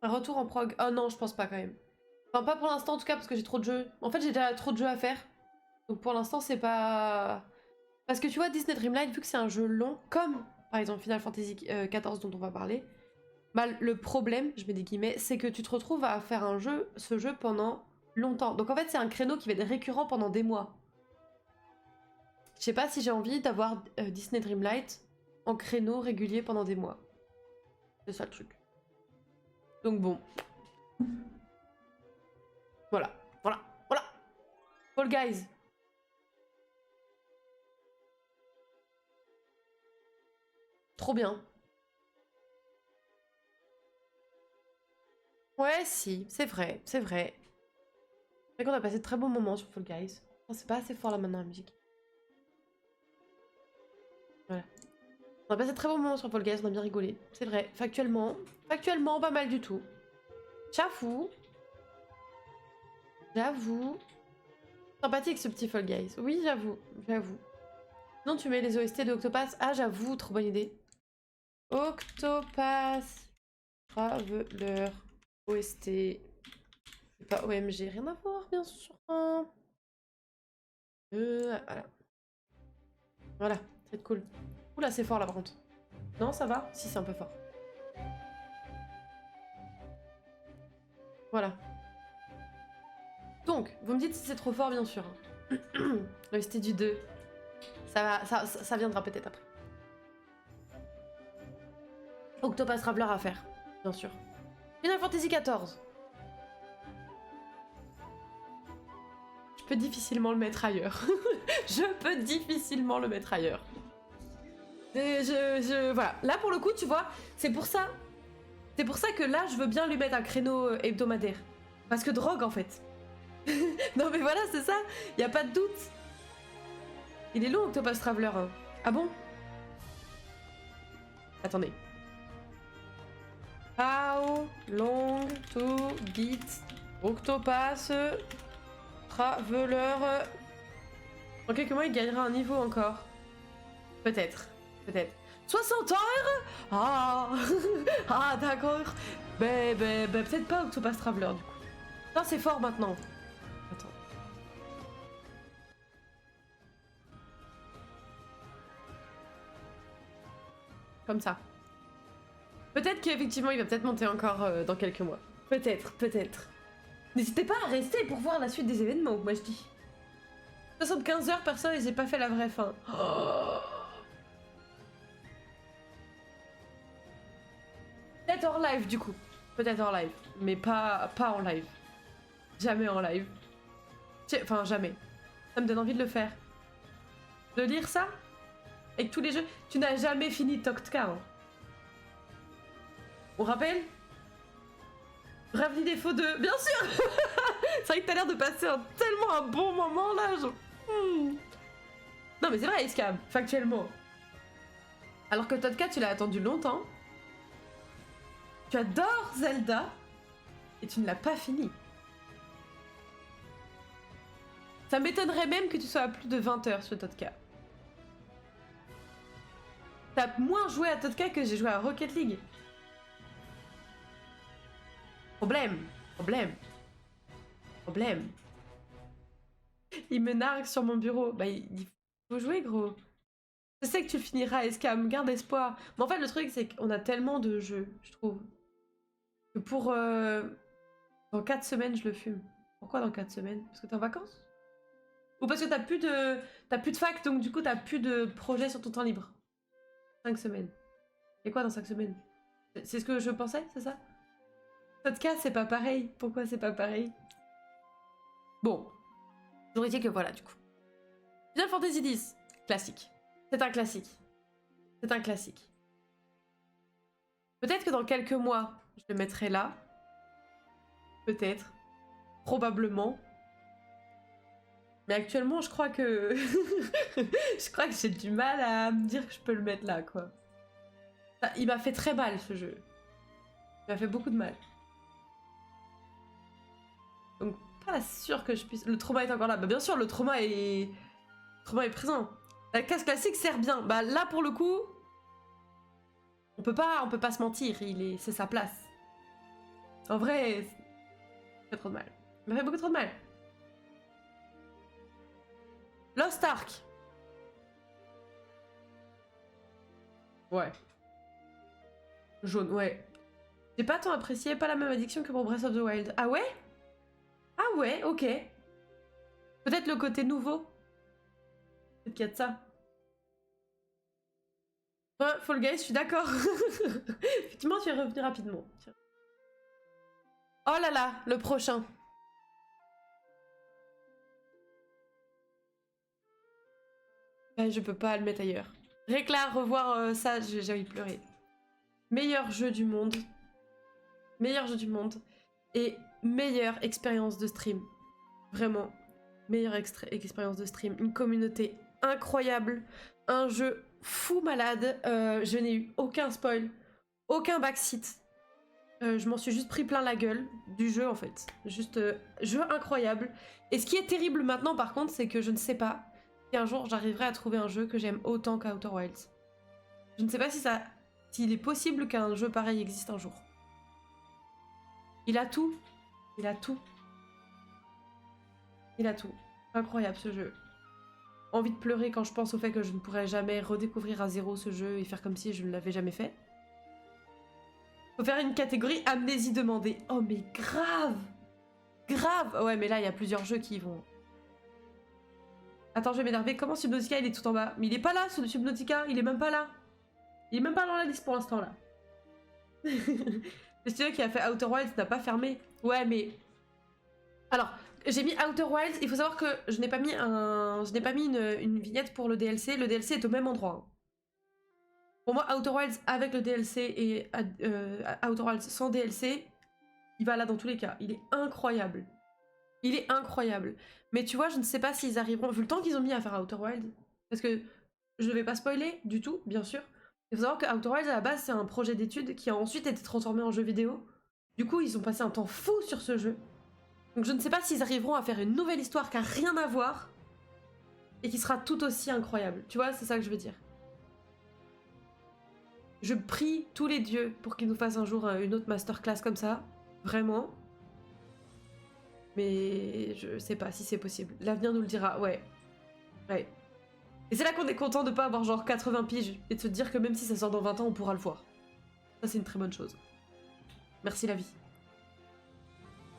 Un retour en prog. Oh non, je pense pas quand même. Enfin, pas pour l'instant en tout cas, parce que j'ai trop de jeux. En fait, j'ai déjà trop de jeux à faire. Donc pour l'instant, c'est pas... Parce que tu vois, Disney Dreamlight, vu que c'est un jeu long, comme par exemple Final Fantasy XIV dont on va parler, bah, le problème, je mets des guillemets, c'est que tu te retrouves à faire ce jeu pendant longtemps. Donc en fait, c'est un créneau qui va être récurrent pendant des mois. Je sais pas si j'ai envie d'avoir Disney Dreamlight en créneau régulier pendant des mois. C'est ça le truc. Donc bon. Voilà. Fall Guys. Trop bien. Ouais, si, c'est vrai, c'est vrai. C'est vrai qu'on a passé de très bons moments sur Fall Guys. Oh, c'est pas assez fort là maintenant la musique. Voilà. On a passé de très bons moments sur Fall Guys, on a bien rigolé. C'est vrai, factuellement, pas mal du tout. J'avoue. Sympathique ce petit Fall Guys. Oui, j'avoue. Non, tu mets les OST de Octopass. Ah, j'avoue, trop bonne idée. Octopass Traveler OST. C'est pas OMG, rien à voir, bien sûr. Voilà. Voilà, ça va être cool. Oula, c'est fort là par contre. Non, ça va? Si, c'est un peu fort. Voilà. Donc, vous me dites si c'est trop fort, bien sûr. L'OST du 2. Ça viendra peut-être après. Octopass Traveler à faire, bien sûr. Final Fantasy XIV. Je peux difficilement le mettre ailleurs. Voilà. Là, pour le coup, tu vois, c'est pour ça que là, je veux bien lui mettre un créneau hebdomadaire. Parce que drogue, en fait. Non, mais voilà, c'est ça. Y a pas de doute. Il est long, Octopass Traveler. Hein. Ah bon? Attendez. How long to beat Octopass Traveler? En quelques mois, il gagnera un niveau encore. Peut-être. 60 heures? Ah ah, d'accord. Peut-être pas Octopass Traveler, du coup. Non, c'est fort maintenant. Attends. Comme ça. Peut-être qu'effectivement, il va peut-être monter encore dans quelques mois. Peut-être. N'hésitez pas à rester pour voir la suite des événements, moi je dis. 75 heures, personne, et j'ai pas fait la vraie fin. Oh. Peut-être hors live, du coup. Peut-être hors live. Mais pas en live. Jamais en live. Enfin, jamais. Ça me donne envie de le faire. De lire ça? Avec tous les jeux. Tu n'as jamais fini Tok'tka, hein. On rappelle? Bravely Default 2. Bien sûr. C'est vrai que t'as l'air de passer tellement un bon moment là. Genre... Non mais c'est vrai, Iskam, factuellement. Alors que Tok'tka, tu l'as attendu longtemps. Tu adores Zelda. Et tu ne l'as pas fini. Ça m'étonnerait même que tu sois à plus de 20 heures sur Totka. T'as moins joué à Totka que j'ai joué à Rocket League. Problème. Il me nargue sur mon bureau. Bah, il faut jouer, gros. Je sais que tu le finiras, Escam, garde espoir. Mais en fait, le truc, c'est qu'on a tellement de jeux, je trouve, que pour... dans 4 semaines, je le fume. Pourquoi dans 4 semaines? Parce que t'es en vacances? Ou parce que t'as plus de fac, donc du coup, t'as plus de projets sur ton temps libre? 5 semaines. Et quoi dans 5 semaines? C'est ce que je pensais, c'est ça? Podcast, c'est pas pareil. Pourquoi c'est pas pareil? Bon. J'aurais dit que voilà, du coup. Final Fantasy X. Classique. C'est un classique. C'est un classique. Peut-être que dans quelques mois, je le mettrai là. Peut-être. Probablement. Mais actuellement, je crois que... je crois que j'ai du mal à me dire que je peux le mettre là, quoi. Il m'a fait très mal, ce jeu. Il m'a fait beaucoup de mal. Donc, pas sûr que je puisse... Le trauma est encore là. Bah, bien sûr, le trauma est présent. La case classique sert bien. Bah, là, pour le coup... On peut pas se mentir. C'est sa place. En vrai... Ça fait trop de mal. Il m'a fait beaucoup trop de mal. Lost Ark. Ouais. Jaune, ouais. J'ai pas tant apprécié, pas la même addiction que pour Breath of the Wild. Ah ouais? Ah ouais, ok. Peut-être le côté nouveau. Peut-être qu'il y a de ça. Ouais, Fall Guys, je suis d'accord. Effectivement, tu es revenu rapidement. Tiens. Oh là là, le prochain. Ouais, je peux pas le mettre ailleurs. Réclame, revoir ça, j'ai envie de pleurer. Meilleur jeu du monde. Meilleur jeu du monde. Et meilleure expérience de stream. Vraiment. Meilleure expérience de stream. Une communauté incroyable. Un jeu fou malade. Je n'ai eu aucun spoil. Aucun backseat. Je m'en suis juste pris plein la gueule du jeu en fait. Juste jeu incroyable. Et ce qui est terrible maintenant par contre, c'est que je ne sais pas si un jour j'arriverai à trouver un jeu que j'aime autant qu'Outer Wilds. Je ne sais pas s'il est possible qu'un jeu pareil existe un jour. Il a tout. Il a tout. Il a tout. Incroyable ce jeu. Envie de pleurer quand je pense au fait que je ne pourrais jamais redécouvrir à zéro ce jeu et faire comme si je ne l'avais jamais fait. Faut faire une catégorie amnésie demandée. Oh mais grave. Grave. Ouais mais là il y a plusieurs jeux qui y vont. Attends, je vais m'énerver. Comment Subnautica il est tout en bas? Mais il est pas là, Subnautica. Il est même pas là. Il est même pas dans la liste pour l'instant là. Le studio qui a fait Outer Wilds n'a pas fermé. Ouais mais... Alors, j'ai mis Outer Wilds. Il faut savoir que je n'ai pas mis une vignette pour le DLC. Le DLC est au même endroit. Pour moi, Outer Wilds avec le DLC et Outer Wilds sans DLC, il va là dans tous les cas. Il est incroyable. Il est incroyable. Mais tu vois, je ne sais pas s'ils arriveront, vu le temps qu'ils ont mis à faire Outer Wilds, parce que je ne vais pas spoiler du tout, bien sûr. Il faut savoir que Outer Wilds, à la base, c'est un projet d'études qui a ensuite été transformé en jeu vidéo. Du coup, ils ont passé un temps fou sur ce jeu. Donc je ne sais pas s'ils arriveront à faire une nouvelle histoire qui n'a rien à voir et qui sera tout aussi incroyable. Tu vois, c'est ça que je veux dire. Je prie tous les dieux pour qu'ils nous fassent un jour une autre masterclass comme ça. Vraiment. Mais je sais pas si c'est possible. L'avenir nous le dira, ouais. Ouais. Et c'est là qu'on est content de pas avoir genre 80 piges et de se dire que même si ça sort dans 20 ans, on pourra le voir. Ça, c'est une très bonne chose. Merci la vie.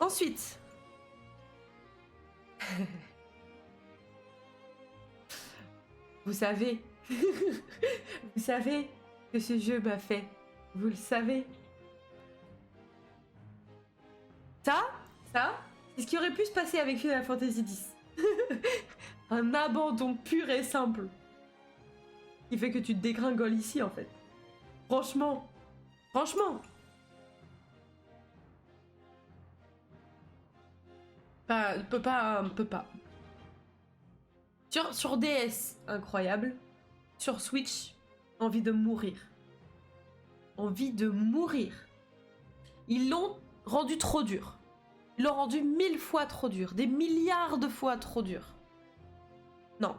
Ensuite... Vous savez... Vous savez que ce jeu m'a fait. Vous le savez. Ça, c'est ce qui aurait pu se passer avec Final Fantasy X. Un abandon pur et simple. Qui fait que tu te dégringoles ici, en fait. Franchement. Franchement. Peut pas. Sur DS, incroyable. Sur Switch, envie de mourir. Envie de mourir. Ils l'ont rendu trop dur. Ils l'ont rendu 1000 fois trop dur. Des milliards de fois trop dur. Non.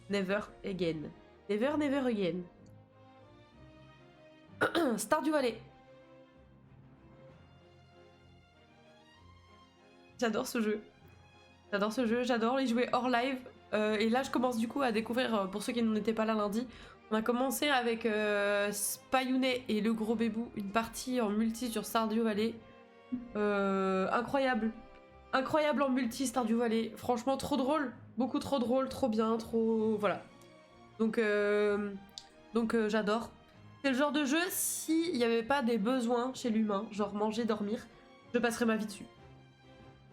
Never again. Never, never again. Stardew Valley. J'adore ce jeu. J'adore ce jeu, j'adore y jouer hors live. Et là, je commence du coup à découvrir, pour ceux qui n'en étaient pas là lundi, on a commencé avec Spayune et le gros bébou, une partie en multi sur Stardew Valley. Incroyable. Incroyable en multi Stardew Valley. Franchement, trop drôle. Beaucoup trop drôle, trop bien, trop... Voilà. Donc j'adore. C'est le genre de jeu, s'il n'y avait pas des besoins chez l'humain, genre manger, dormir, je passerais ma vie dessus.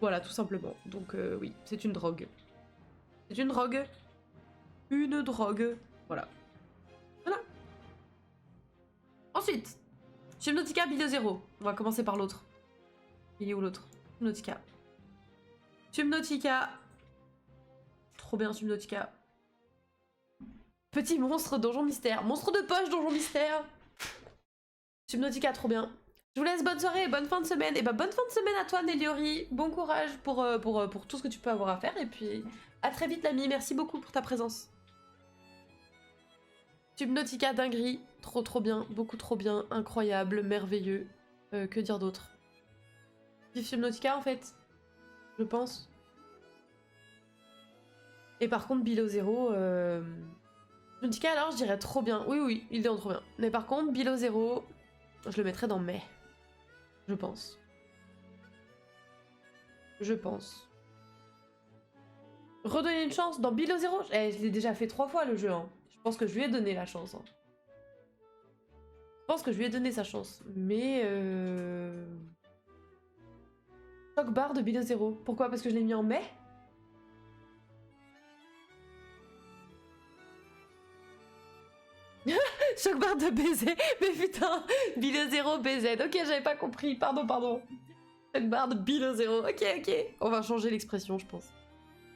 Voilà, tout simplement. Donc oui, c'est une drogue. C'est une drogue. Une drogue. Voilà. Voilà. Ensuite, Subnautica Below Zero. On va commencer par l'autre. Il est où l'autre? Subnautica. Subnautica. Trop bien Subnautica. Petit monstre donjon mystère. Monstre de poche donjon mystère. Subnautica, trop bien. Je vous laisse bonne soirée et bonne fin de semaine. Et bah bonne fin de semaine à toi Néliori. Bon courage pour tout ce que tu peux avoir à faire. Et puis à très vite l'ami. Merci beaucoup pour ta présence. Subnautica dinguerie. Trop trop bien. Beaucoup trop bien. Incroyable. Merveilleux. Que dire d'autre? Vive Subnautica en fait. Je pense. Et par contre Below Zero... Subnautica alors je dirais trop bien. Oui oui, il est trop bien. Mais par contre Below Zero, je le mettrais dans mai. Je pense. Je pense. Redonner une chance dans Below Zero. Je l'ai déjà fait 3 fois le jeu. Hein. Je pense que je lui ai donné la chance. Hein. Je pense que je lui ai donné sa chance. Mais... Choc bar de Below Zero. Pourquoi? Parce que je l'ai mis en mai? Choc barre de baiser, mais putain, Below Zero BZ, ok j'avais pas compris, pardon. Choc barre de Below Zero, ok, on va changer l'expression je pense.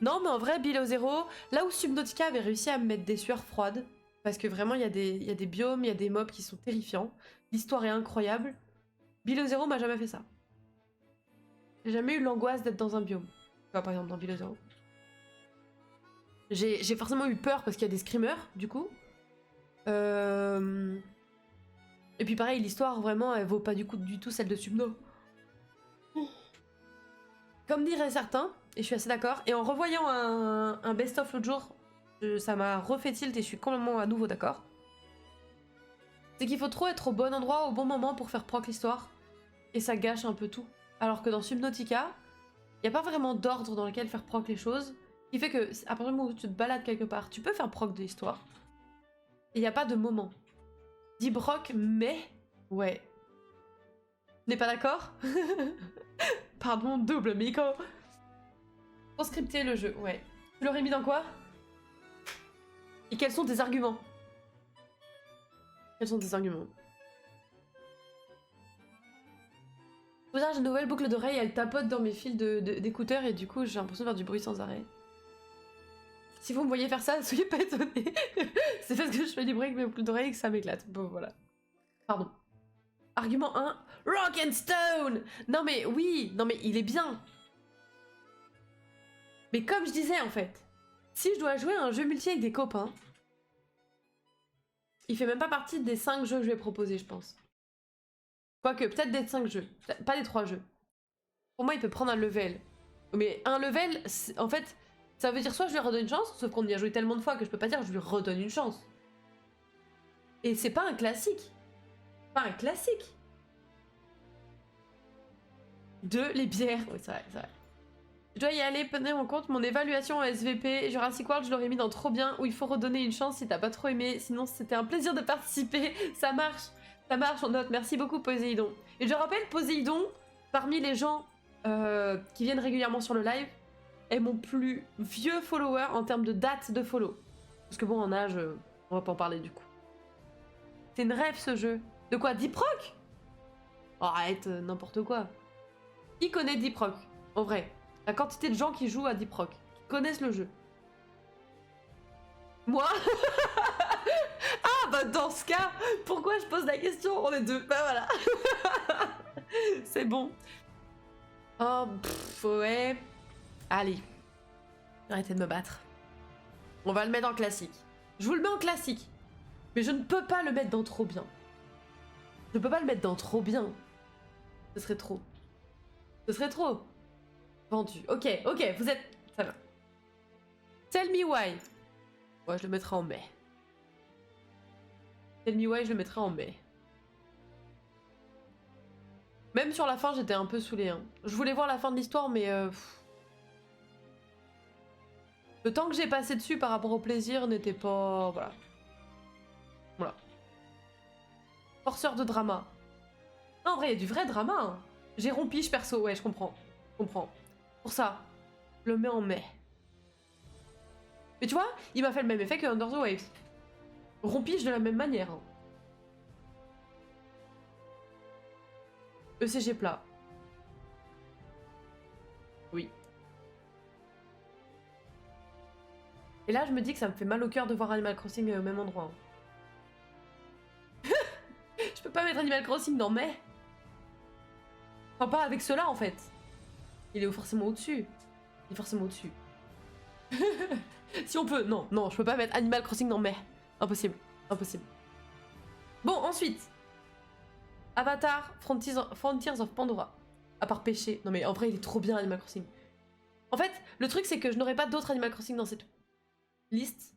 Non mais en vrai Below Zero, là où Subnautica avait réussi à me mettre des sueurs froides, parce que vraiment il y a des biomes, il y a des mobs qui sont terrifiants, l'histoire est incroyable, Below Zero m'a jamais fait ça. J'ai jamais eu l'angoisse d'être dans un biome, tu vois par exemple dans Below Zero. J'ai forcément eu peur parce qu'il y a des screamers du coup. Et puis pareil, l'histoire vraiment elle vaut pas du tout celle de Subno. Comme diraient certains, et je suis assez d'accord, et en revoyant un best-of l'autre jour, ça m'a refait tilt et je suis complètement à nouveau d'accord. C'est qu'il faut trop être au bon endroit au bon moment pour faire proc l'histoire, et ça gâche un peu tout. Alors que dans Subnautica, il n'y a pas vraiment d'ordre dans lequel faire proc les choses, qui fait que à partir du moment où tu te balades quelque part, tu peux faire proc de l'histoire. Il n'y a pas de moment. Dit Brock, mais... Ouais. N'est pas d'accord? Pardon, double Miko. Transcripter le jeu, ouais. Tu l'aurais mis dans quoi? Et quels sont tes arguments? Quels sont tes arguments? J'ai une nouvelle boucle d'oreille, elle tapote dans mes fils d'écouteurs et du coup j'ai l'impression de faire du bruit sans arrêt. Si vous me voyez faire ça, soyez pas étonnés. C'est parce que je fais du bruit avec mes boucles d'oreilles que ça m'éclate. Bon, voilà. Pardon. Argument 1. Rock and Stone! Non mais oui, non mais il est bien. Mais comme je disais en fait, si je dois jouer à un jeu multi avec des copains, il fait même pas partie des 5 jeux que je vais proposer, je pense. Quoique, peut-être des 5 jeux. Pas des 3 jeux. Pour moi, il peut prendre un level. Mais un level, en fait... Ça veut dire soit je lui redonne une chance, sauf qu'on y a joué tellement de fois que je peux pas dire je lui redonne une chance. Et c'est pas un classique. Pas un classique. Les bières. Oui, c'est vrai, c'est vrai. Je dois y aller, prenez en compte mon évaluation en SVP. Jurassic World, je l'aurais mis dans trop bien, où il faut redonner une chance si t'as pas trop aimé. Sinon, c'était un plaisir de participer. Ça marche, on note. Merci beaucoup, Poséidon. Et je rappelle, Poséidon, parmi les gens qui viennent régulièrement sur le live, est mon plus vieux follower en termes de date de follow. Parce que bon, en âge, on va pas en parler du coup. C'est une rêve ce jeu. De quoi? Deep Rock? Oh, arrête, n'importe quoi. Qui connaît Deep Rock? En vrai. La quantité de gens qui jouent à Deep Rock, qui connaissent le jeu. Moi? Ah bah dans ce cas, pourquoi je pose la question? On est deux, bah voilà. C'est bon. Oh, pff, ouais. Allez. Arrêtez de me battre. On va le mettre en classique. Je vous le mets en classique. Mais je ne peux pas le mettre dans trop bien. Je peux pas le mettre dans trop bien. Ce serait trop. Ce serait trop. Vendu. Ok, ok, vous êtes... Ça va. Tell me why. Ouais, je le mettrai en mai. Tell me why, je le mettrai en mai. Même sur la fin, j'étais un peu saoulée. Hein. Je voulais voir la fin de l'histoire, mais... le temps que j'ai passé dessus par rapport au plaisir n'était pas... Voilà. Voilà. Forceur de drama. Non, en vrai, il y a du vrai drama. Hein. J'ai rompiche perso, ouais, je comprends. Je comprends. Pour ça, je le mets en mai. Mais tu vois, il m'a fait le même effet que Under the Waves. Rompiche de la même manière. Hein. ECG plat. Oui. Et là, je me dis que ça me fait mal au cœur de voir Animal Crossing au même endroit. Hein. Je peux pas mettre Animal Crossing dans mai. Enfin, pas avec cela en fait. Il est forcément au-dessus. Il est forcément au-dessus. Si on peut. Non, non, je peux pas mettre Animal Crossing dans mai. Impossible. Impossible. Bon, ensuite. Avatar, Frontiers of Pandora. À part Péché. Non mais en vrai, il est trop bien Animal Crossing. En fait, le truc c'est que je n'aurai pas d'autres Animal Crossing dans cette liste.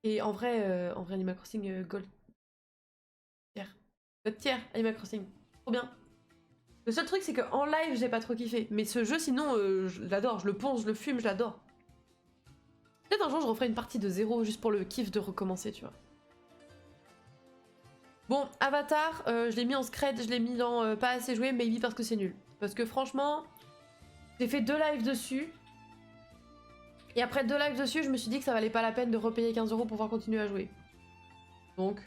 Et en vrai Animal Crossing Gold tier. God tier, Animal Crossing. Trop bien. Le seul truc c'est qu'en live j'ai pas trop kiffé. Mais ce jeu sinon je l'adore. Je le ponce, je le fume, je l'adore. Peut-être un jour je referai une partie de 0 juste pour le kiff de recommencer, tu vois. Bon, Avatar, je l'ai mis en scred, je l'ai mis dans pas assez joué, maybe parce que c'est nul. Parce que franchement, j'ai fait 2 lives dessus. Et après 2 lives dessus, je me suis dit que ça valait pas la peine de repayer 15 € pour pouvoir continuer à jouer. Donc...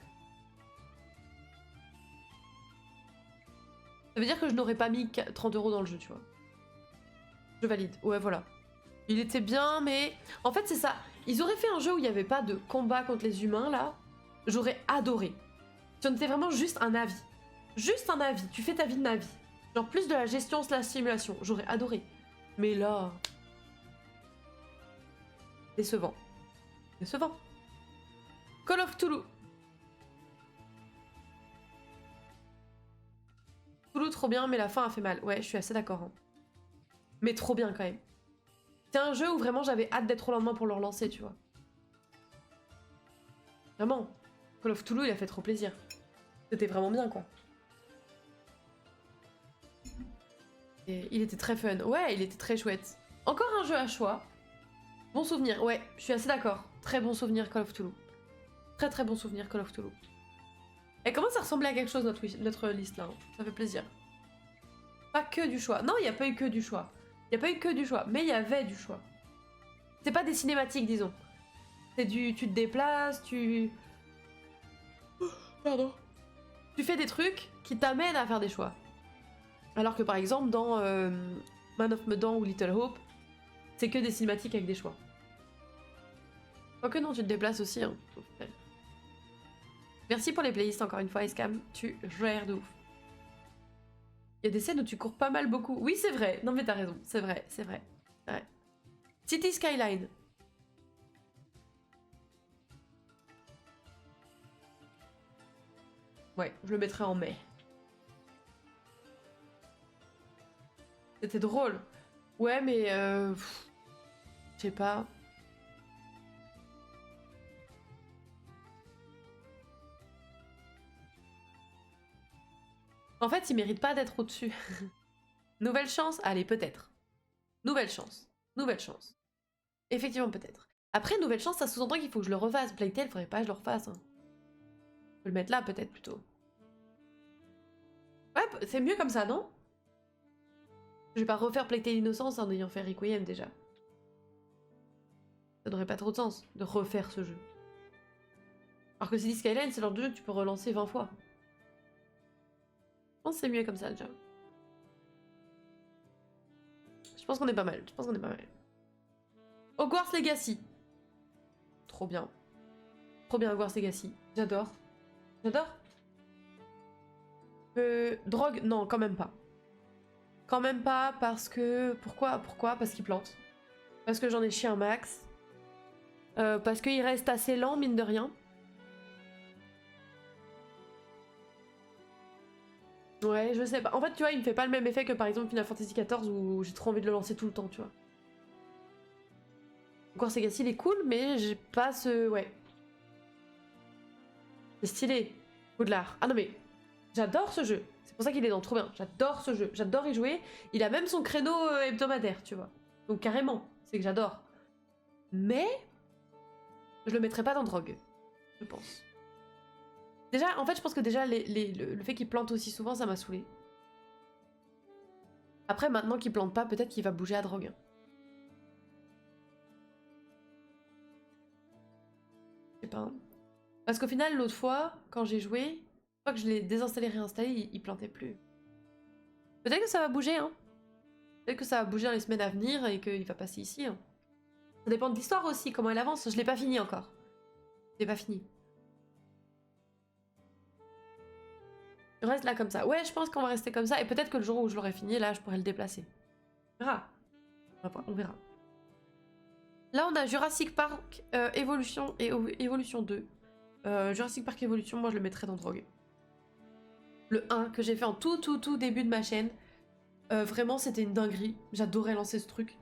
ça veut dire que je n'aurais pas mis 30 € dans le jeu, tu vois. Je valide. Ouais, voilà. Il était bien, mais... en fait, c'est ça. Ils auraient fait un jeu où il n'y avait pas de combat contre les humains, là. J'aurais adoré. Si on était vraiment juste un avis. Juste un avis. Tu fais ta vie de Navi. Genre plus de la gestion / simulation. J'aurais adoré. Mais là... décevant. Décevant. Call of Cthulhu. Cthulhu, trop bien, mais la fin a fait mal. Ouais, je suis assez d'accord. Hein. Mais trop bien, quand même. C'est un jeu où vraiment j'avais hâte d'être au lendemain pour le relancer, tu vois. Vraiment. Call of Cthulhu, il a fait trop plaisir. C'était vraiment bien, quoi. Et il était très fun. Ouais, il était très chouette. Encore un jeu à choix. Bon souvenir, ouais, je suis assez d'accord. Très bon souvenir Call of Cthulhu. Très très bon souvenir Call of Cthulhu. Et comment ça ressemblait à quelque chose notre liste là hein. Ça fait plaisir. Pas que du choix. Non, il n'y a pas eu que du choix. Il n'y a pas eu que du choix, mais il y avait du choix. C'est pas des cinématiques, disons. C'est du... tu te déplaces, tu... Pardon. Tu fais des trucs qui t'amènent à faire des choix. Alors que par exemple dans Man of Medan ou Little Hope, c'est que des cinématiques avec des choix. Quoique non, tu te déplaces aussi. Hein. Merci pour les playlists encore une fois, Escam. Tu gères de ouf. Il y a des scènes où tu cours pas mal beaucoup. Oui, c'est vrai. Non mais t'as raison. C'est vrai, c'est vrai. Ouais. City Skyline. Ouais, je le mettrai en mai. C'était drôle. Ouais, mais... je sais pas. En fait, il mérite pas d'être au-dessus. Nouvelle chance? Allez, peut-être. Nouvelle chance. Nouvelle chance. Effectivement, peut-être. Après, nouvelle chance, ça sous-entend qu'il faut que je le refasse. Plague Tale, faudrait pas que je le refasse. Hein. Je peux le mettre là, peut-être, plutôt. Ouais, c'est mieux comme ça, non? Je vais pas refaire Plague Tale Innocence en ayant fait Requiem, déjà. Ça n'aurait pas trop de sens, de refaire ce jeu. Alors que City Skyline, c'est le genre de jeu que tu peux relancer 20 fois. Je pense que c'est mieux comme ça, déjà. Je pense qu'on est pas mal. Je pense qu'on est pas mal. Hogwarts Legacy. trop bien. Trop bien Hogwarts Legacy. J'adore. J'adore. Drogue, non, quand même pas. Quand même pas parce que... Pourquoi? Parce qu'il plante. Parce que j'en ai chié un max. Parce qu'il reste assez lent, mine de rien. Ouais, je sais pas. En fait, tu vois, il me fait pas le même effet que par exemple Final Fantasy XIV où j'ai trop envie de le lancer tout le temps, tu vois. Encore Legacy, il est cool, mais j'ai pas ce... Ouais. C'est stylé. Poudlard. Ah non mais... J'adore ce jeu. C'est pour ça qu'il est dans trop bien. J'adore ce jeu. J'adore y jouer. Il a même son créneau hebdomadaire, tu vois. Donc carrément. C'est que j'adore. Mais... Je le mettrai pas dans drogue. Je pense. Déjà, en fait, je pense que déjà, le fait qu'il plante aussi souvent, ça m'a saoulé. Après, maintenant qu'il plante pas, peut-être qu'il va bouger à drogue. Je sais pas. Hein. Parce qu'au final, l'autre fois, quand j'ai joué, une fois que je l'ai désinstallé et réinstallé, il plantait plus. Peut-être que ça va bouger, hein. Peut-être que ça va bouger dans les semaines à venir et qu'il va passer ici. Hein. Ça dépend de l'histoire aussi, comment elle avance. Je l'ai pas fini encore. Je l'ai pas fini. Je reste là comme ça. Ouais, je pense qu'on va rester comme ça. Et peut-être que le jour où je l'aurai fini, là, je pourrai le déplacer. On verra. On verra. Là, on a Jurassic Park Evolution et Evolution 2. Jurassic Park Evolution, moi, je le mettrais dans drogue. Le 1 que j'ai fait en tout début de ma chaîne. Vraiment, c'était une dinguerie. J'adorais lancer ce truc.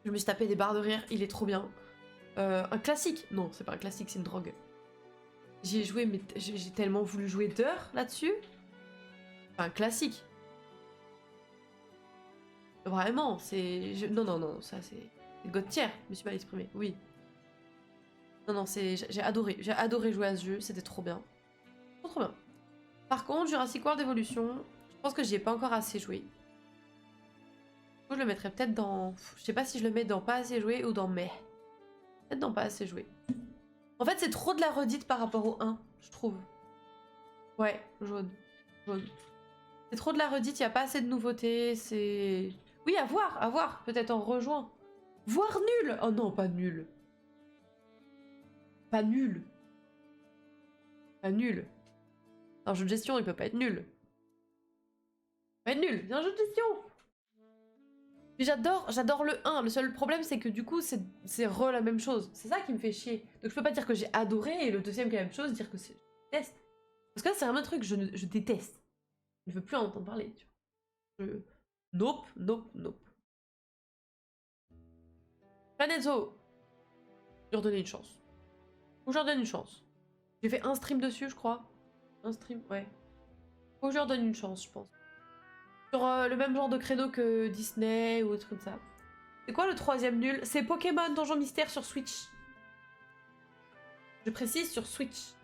Je me suis tapé des barres de rire. Il est trop bien. Un classique. Non, c'est pas un classique, c'est une drogue. J'y ai joué, mais j'ai tellement voulu jouer d'heures là-dessus. Enfin, un classique. Vraiment, c'est... Non, ça c'est... God tier, je me suis mal exprimée, oui. Non, j'ai adoré jouer à ce jeu, c'était trop bien. Trop bien. Par contre, Jurassic World Evolution, je pense que j'y ai pas encore assez joué. Du coup, je le mettrais peut-être dans... Je sais pas si je le mets dans pas assez joué ou dans mais. Peut-être dans pas assez joué. En fait, c'est trop de la redite par rapport au 1, je trouve. Ouais, jaune. C'est trop de la redite, il y a pas assez de nouveautés, c'est... Oui, à voir, peut-être en rejoint. Voire nul. Oh non, pas nul. Pas nul. Pas nul. Un jeu de gestion, il peut pas être nul. Pas être nul, c'est un jeu de gestion. Puis j'adore le 1. Le seul problème, c'est que du coup, c'est la même chose. C'est ça qui me fait chier. Donc je peux pas dire que j'ai adoré et le deuxième qui est la même chose, dire que c'est... Je déteste. Parce que là, c'est vraiment un truc que je déteste. Je ne veux plus en entendre parler, tu vois. Nope. Planet Zoo. Je lui redonner une chance. Faut que je leur donne une chance. J'ai fait un stream dessus, je crois. Un stream, ouais. Faut que je leur donne une chance, je pense. Sur le même genre de credo que Disney ou autre comme ça. C'est quoi le troisième nul? C'est Pokémon Donjon Mystère sur Switch. Je précise sur Switch.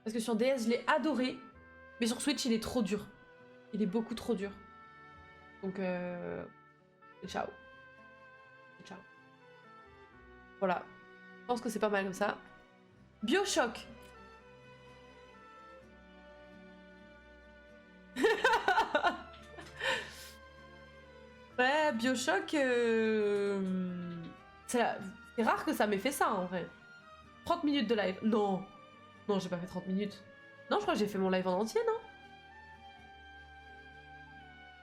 Parce que sur DS, je l'ai adoré. Mais sur Switch, il est trop dur. Il est beaucoup trop dur. Donc, ciao. Ciao. Voilà. Je pense que c'est pas mal comme ça. BioShock. Ouais, BioShock, c'est rare que ça m'ait fait ça, en vrai. 30 minutes de live. Non, j'ai pas fait 30 minutes. Non, je crois que j'ai fait mon live en entier, non?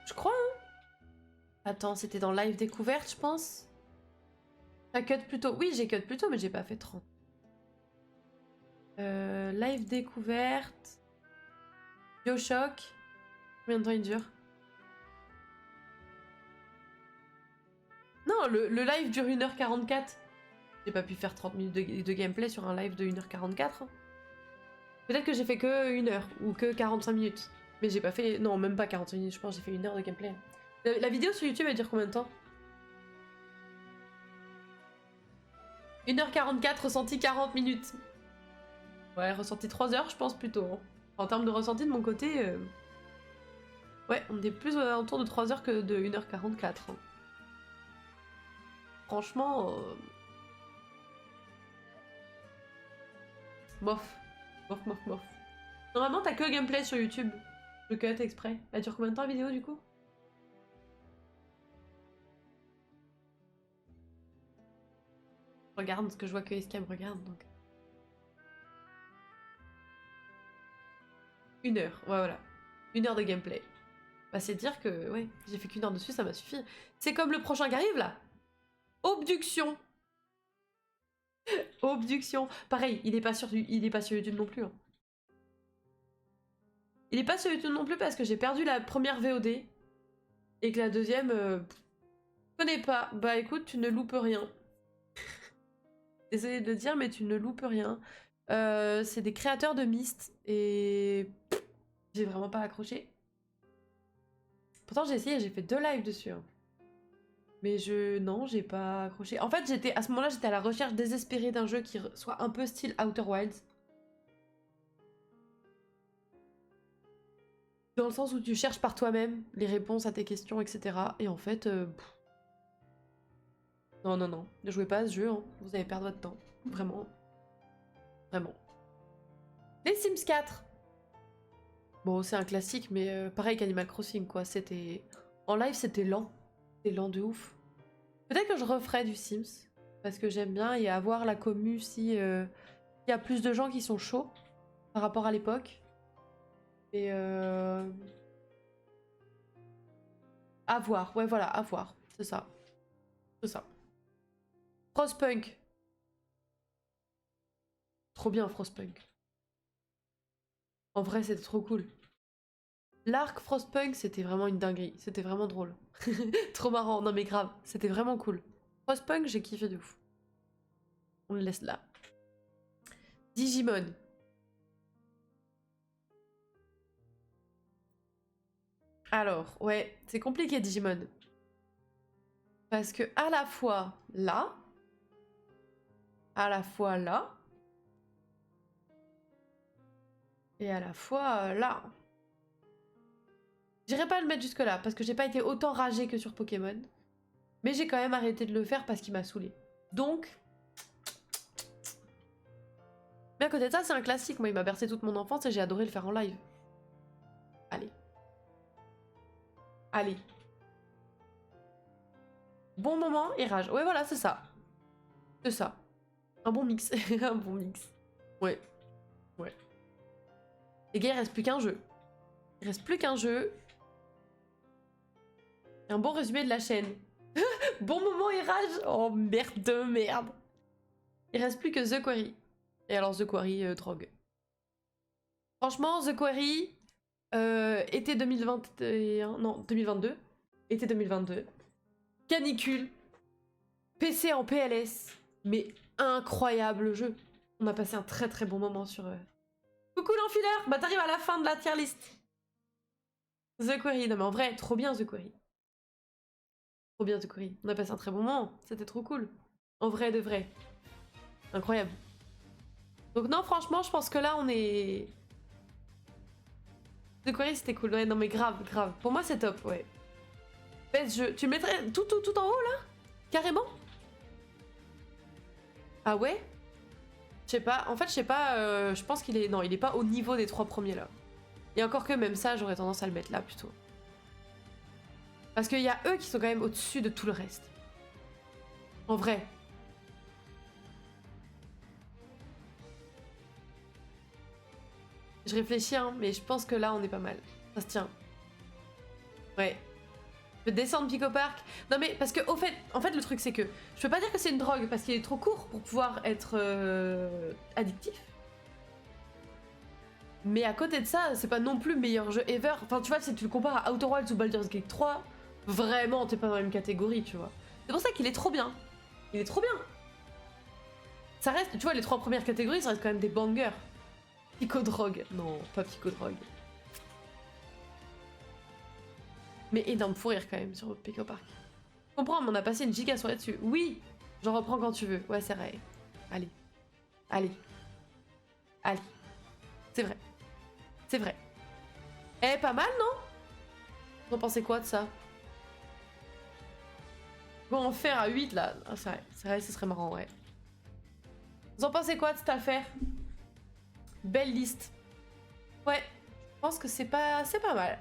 Je crois, hein. Attends, c'était dans live découverte, je pense. T'as cut plus tôt. Oui, j'ai cut plus tôt, mais j'ai pas fait 30. Live découverte. BioShock. Combien de temps il dure? Non, le live dure 1h44. J'ai pas pu faire 30 minutes de gameplay sur un live de 1h44. Peut-être que j'ai fait que 1 heure ou que 45 minutes. Mais j'ai pas fait... Non, même pas 45 minutes, je pense que j'ai fait 1 heure de gameplay. La vidéo sur YouTube, elle dure combien de temps? 1h44, ressenti 40 minutes. Ouais, ressenti 3 heures, je pense plutôt. Hein. En termes de ressenti de mon côté... Ouais, on est plus autour de 3 heures que de 1h44. Hein. Franchement... Bof. Bof. Normalement, t'as que gameplay sur YouTube. Je cut exprès. Elle dure combien de temps la vidéo du coup? regarde parce que je vois que Esca me regarde donc. 1 heure, ouais voilà. 1 heure de gameplay. Bah c'est dire que ouais, j'ai fait qu'1 heure dessus, ça m'a suffi. C'est comme le prochain qui arrive là. Obduction. Obduction. Pareil, il est pas sur YouTube non plus. Hein. Il est pas sur YouTube non plus parce que j'ai perdu la première VOD. Et que la deuxième... je connais pas. Bah écoute, tu ne loupes rien. Désolée de le dire, mais tu ne loupes rien. C'est des créateurs de Myst. Et... j'ai vraiment pas accroché. Pourtant j'ai essayé, j'ai fait 2 lives dessus. Hein. Mais non, j'ai pas accroché. En fait, à ce moment-là, j'étais à la recherche désespérée d'un jeu qui soit un peu style Outer Wilds. Dans le sens où tu cherches par toi-même les réponses à tes questions, etc. Et en fait... non, non, non. Ne jouez pas à ce jeu, hein. Vous allez perdre votre temps. Vraiment. Vraiment. Les Sims 4. Bon, c'est un classique, mais pareil qu'Animal Crossing, quoi. C'était... En live, c'était lent. C'était lent de ouf. Peut-être que je referai du Sims. Parce que j'aime bien et avoir la commu si... il y a plus de gens qui sont chauds par rapport à l'époque. Et à voir, ouais voilà, à voir. C'est ça. C'est ça. Frostpunk. Trop bien Frostpunk. En vrai, c'était trop cool. L'arc Frostpunk, c'était vraiment une dinguerie. C'était vraiment drôle. Trop marrant. Non mais grave, c'était vraiment cool. Frostpunk, j'ai kiffé de ouf. On le laisse là. Digimon. Alors, ouais, c'est compliqué Digimon. Parce que à la fois là, et à la fois là. J'irai pas le mettre jusque là, parce que j'ai pas été autant ragée que sur Pokémon. Mais j'ai quand même arrêté de le faire parce qu'il m'a saoulé. Donc... Mais à côté de ça, c'est un classique. Moi, il m'a bercé toute mon enfance et j'ai adoré le faire en live. Allez. Allez. Bon moment et rage. Ouais, voilà, c'est ça. C'est ça. Un bon mix. Un bon mix. Ouais. Ouais. Les gars, il reste plus qu'un jeu. Il reste plus qu'un jeu. Un bon résumé de la chaîne. Bon moment et rage. Oh merde de merde. Il reste plus que The Quarry. Et alors The Quarry, drogue. Franchement, The Quarry, été 2021, non, 2022. Été 2022. Canicule. PC en PLS. Mais incroyable jeu. On a passé un très très bon moment sur... Coucou l'enfileur. Bah t'arrives à la fin de la tier list. The Quarry. Non mais en vrai, trop bien The Quarry. Trop bien The Quarry. On a passé un très bon moment. C'était trop cool. En vrai de vrai. Incroyable. Donc non, franchement, je pense que là, on est... The Quarry, c'était cool. Ouais, non mais grave, grave. Pour moi, c'est top, ouais. Best jeu. Tu le mettrais tout en haut, là? Carrément? Ah ouais? Je sais pas. En fait, je sais pas. Je pense qu'il est... Non, il est pas au niveau des 3 premiers, là. Et encore que même ça, j'aurais tendance à le mettre là, plutôt. Parce qu'il y a eux qui sont quand même au-dessus de tout le reste. En vrai. Je réfléchis, hein, mais je pense que là, on est pas mal. Ça se tient. Ouais. Je peux descendre Pico Park. Non mais, parce que, en fait, le truc, c'est que je peux pas dire que c'est une drogue, parce qu'il est trop court pour pouvoir être addictif. Mais à côté de ça, c'est pas non plus le meilleur jeu ever. Enfin, tu vois, si tu le compares à Outer Wilds ou Baldur's Gate 3, vraiment, t'es pas dans la même catégorie, tu vois. C'est pour ça qu'il est trop bien. Il est trop bien. Ça reste, tu vois, les 3 premières catégories, ça reste quand même des bangers. Pico-drogue. Non, pas pico-drogue. Mais énorme fou rire quand même sur Pico Park. Je comprends, mais on a passé une giga soirée dessus. Oui, j'en reprends quand tu veux. Ouais, c'est vrai. Allez. Allez. Allez. C'est vrai. C'est vrai. Eh, pas mal, non? Vous en pensez quoi de ça? Bon, en faire à 8 là. Ah, c'est vrai, ce serait marrant, ouais. Vous en pensez quoi de cette affaire? Belle liste. Ouais, je pense que c'est pas mal.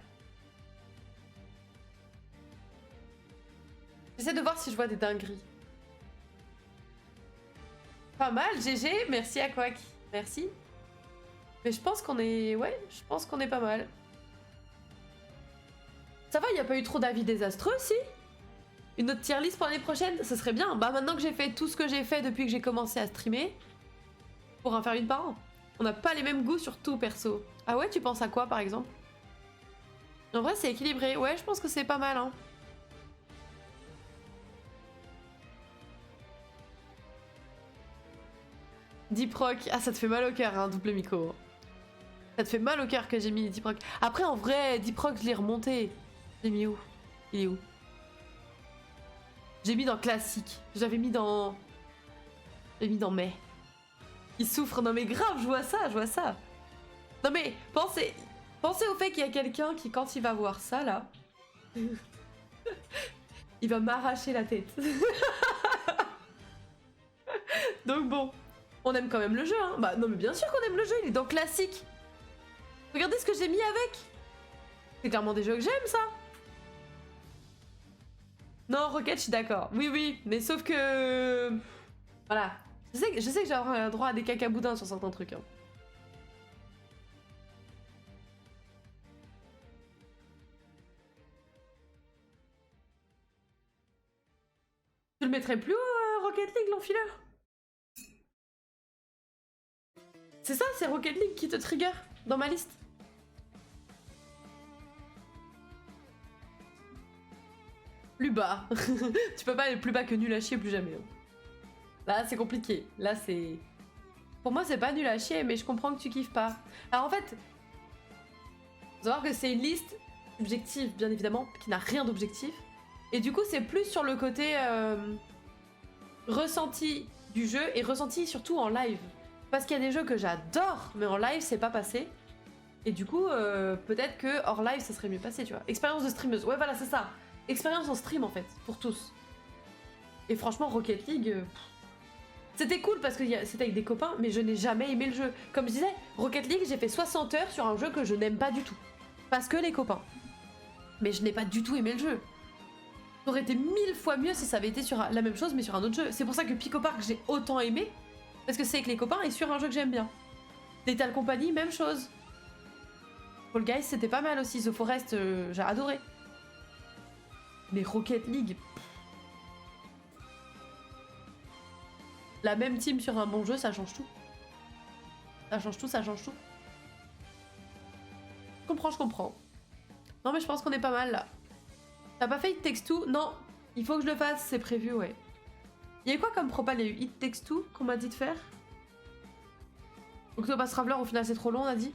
J'essaie de voir si je vois des dingueries. Pas mal, GG, merci à Quack. Merci. Mais je pense qu'on est... Ouais, je pense qu'on est pas mal. Ça va, il n'y a pas eu trop d'avis désastreux, si? Une autre tier list pour l'année prochaine, ce serait bien. Bah maintenant que j'ai fait tout ce que j'ai fait depuis que j'ai commencé à streamer, pour en faire une par an. On n'a pas les mêmes goûts sur tout, perso. Ah ouais, tu penses à quoi, par exemple? En vrai, c'est équilibré. Ouais, je pense que c'est pas mal, hein. Deep Rock. Ah, ça te fait mal au cœur, hein, double micro. Ça te fait mal au cœur que j'ai mis Deep Rock. Après, en vrai, Deep Rock, je l'ai remonté. J'ai mis où? Il est où? J'ai mis dans classique. J'avais mis dans... J'ai mis dans mai. Il souffre. Non mais grave, je vois ça, je vois ça. Non mais, pensez au fait qu'il y a quelqu'un qui, quand il va voir ça, là... il va m'arracher la tête. Donc bon, on aime quand même le jeu, hein. Bah non mais bien sûr qu'on aime le jeu, il est dans classique. Regardez ce que j'ai mis avec. C'est clairement des jeux que j'aime, ça. Non, Rocket, je suis d'accord. Oui, oui, mais sauf que... Voilà. Je sais que je vais avoir droit à des cacaboudins sur certains trucs. Hein. Tu le mettrais plus au Rocket League, l'enfileur? C'est ça, c'est Rocket League qui te trigger dans ma liste. Plus bas. Tu peux pas aller plus bas que nul à chier plus jamais. Hein. Là, c'est compliqué. Là, c'est... Pour moi, c'est pas nul à chier, mais je comprends que tu kiffes pas. Alors en fait, faut savoir que c'est une liste objective, bien évidemment, qui n'a rien d'objectif. Et du coup, c'est plus sur le côté ressenti du jeu et ressenti surtout en live. Parce qu'il y a des jeux que j'adore, mais en live, c'est pas passé. Et du coup, peut-être que hors live, ça serait mieux passé, tu vois. Expérience de streameuse. Ouais, voilà, c'est ça. Expérience en stream, en fait, pour tous. Et franchement, Rocket League... C'était cool parce que c'était avec des copains, mais je n'ai jamais aimé le jeu. Comme je disais, Rocket League, j'ai fait 60 heures sur un jeu que je n'aime pas du tout. Parce que les copains. Mais je n'ai pas du tout aimé le jeu. Ça aurait été 1000 fois mieux si ça avait été sur la même chose, mais sur un autre jeu. C'est pour ça que Pico Park, j'ai autant aimé. Parce que c'est avec les copains et sur un jeu que j'aime bien. Lethal Company, même chose. Fall Guys, c'était pas mal aussi. The Forest, j'ai adoré. Mais Rocket League... La même team sur un bon jeu, ça change tout. Ça change tout, ça change tout. Je comprends, je comprends. Non mais je pense qu'on est pas mal là. T'as pas fait It Takes Two? Non, il faut que je le fasse, c'est prévu, ouais. Il y a eu quoi comme propal? Il y a eu It Takes Two qu'on m'a dit de faire. Octopus Traveler, au final c'est trop long, on a dit.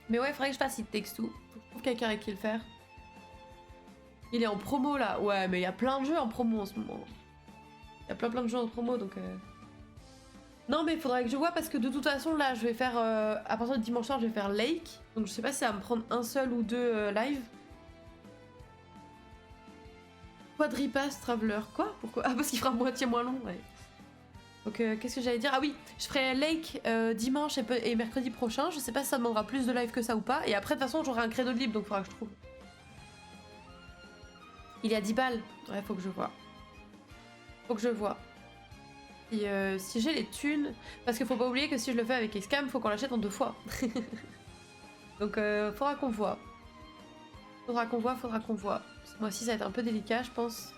Mais ouais, il faudrait que je fasse It Takes Two. Faut que je trouve quelqu'un avec qui le faire. Il est en promo là. Ouais, mais il y a plein de jeux en promo en ce moment. Il y a plein de jeux en promo donc... Non mais il faudrait que je vois parce que de toute façon là je vais faire... à partir de dimanche soir je vais faire Lake. Donc je sais pas si ça va me prendre un seul ou deux live. Quadripass Traveler. Quoi? Pourquoi? Ah parce qu'il fera moitié moins long, ouais. Donc qu'est-ce que j'allais dire? Ah oui, je ferai Lake dimanche et mercredi prochain. Je sais pas si ça demandera plus de live que ça ou pas. Et après de toute façon j'aurai un créneau de libre donc il faudra que je trouve. Il y a 10 balles. Ouais, faut que je vois. Faut que je vois. Et si j'ai les thunes... Parce qu'il faut pas oublier que si je le fais avec Escam, faut qu'on l'achète en 2 fois. Donc faudra qu'on voit. Faudra qu'on voit. Moi aussi ça va être un peu délicat, je pense.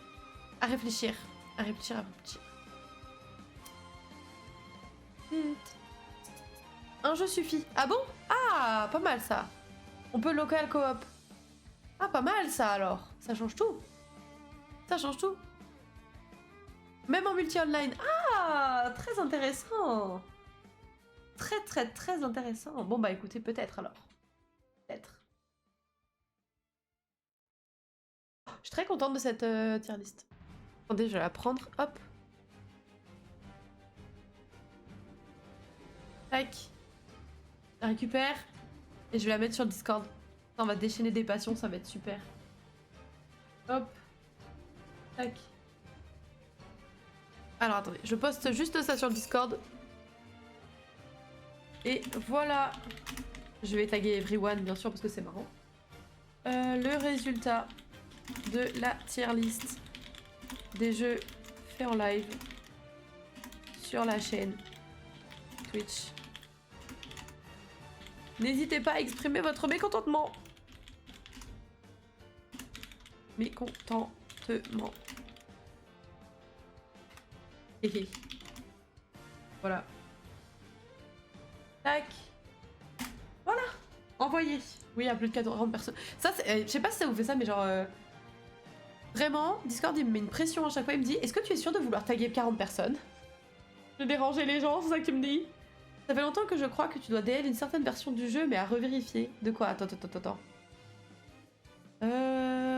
À réfléchir. À réfléchir. Un jeu suffit. Ah bon? Ah, pas mal ça. On peut local coop. Ah, pas mal ça alors. Ça change tout. Ça change tout. Même en multi-online. Ah, très intéressant. Très intéressant. Bon bah écoutez, peut-être alors. Peut-être. Je suis très contente de cette tier list. Attendez, je vais la prendre. Hop. Tac. Je la récupère. Et je vais la mettre sur le Discord. On va déchaîner des passions, ça va être super. Hop. Tac. Alors attendez, je poste juste ça sur le Discord. Et voilà. Je vais taguer everyone bien sûr parce que c'est marrant. Le résultat de la tier list des jeux faits en live sur la chaîne Twitch. N'hésitez pas à exprimer votre mécontentement. Mécontentement. Héhé. Voilà. Tac. Voilà. Envoyé. Oui, à plus de 40 personnes. Ça, je sais pas si ça vous fait ça, mais genre... Vraiment, Discord, il me met une pression à chaque fois. Il me dit, est-ce que tu es sûr de vouloir taguer 40 personnes? Je déranger les gens, c'est ça que tu me dis? Ça fait longtemps que je crois que tu dois DL une certaine version du jeu, mais à revérifier. De quoi? Attends.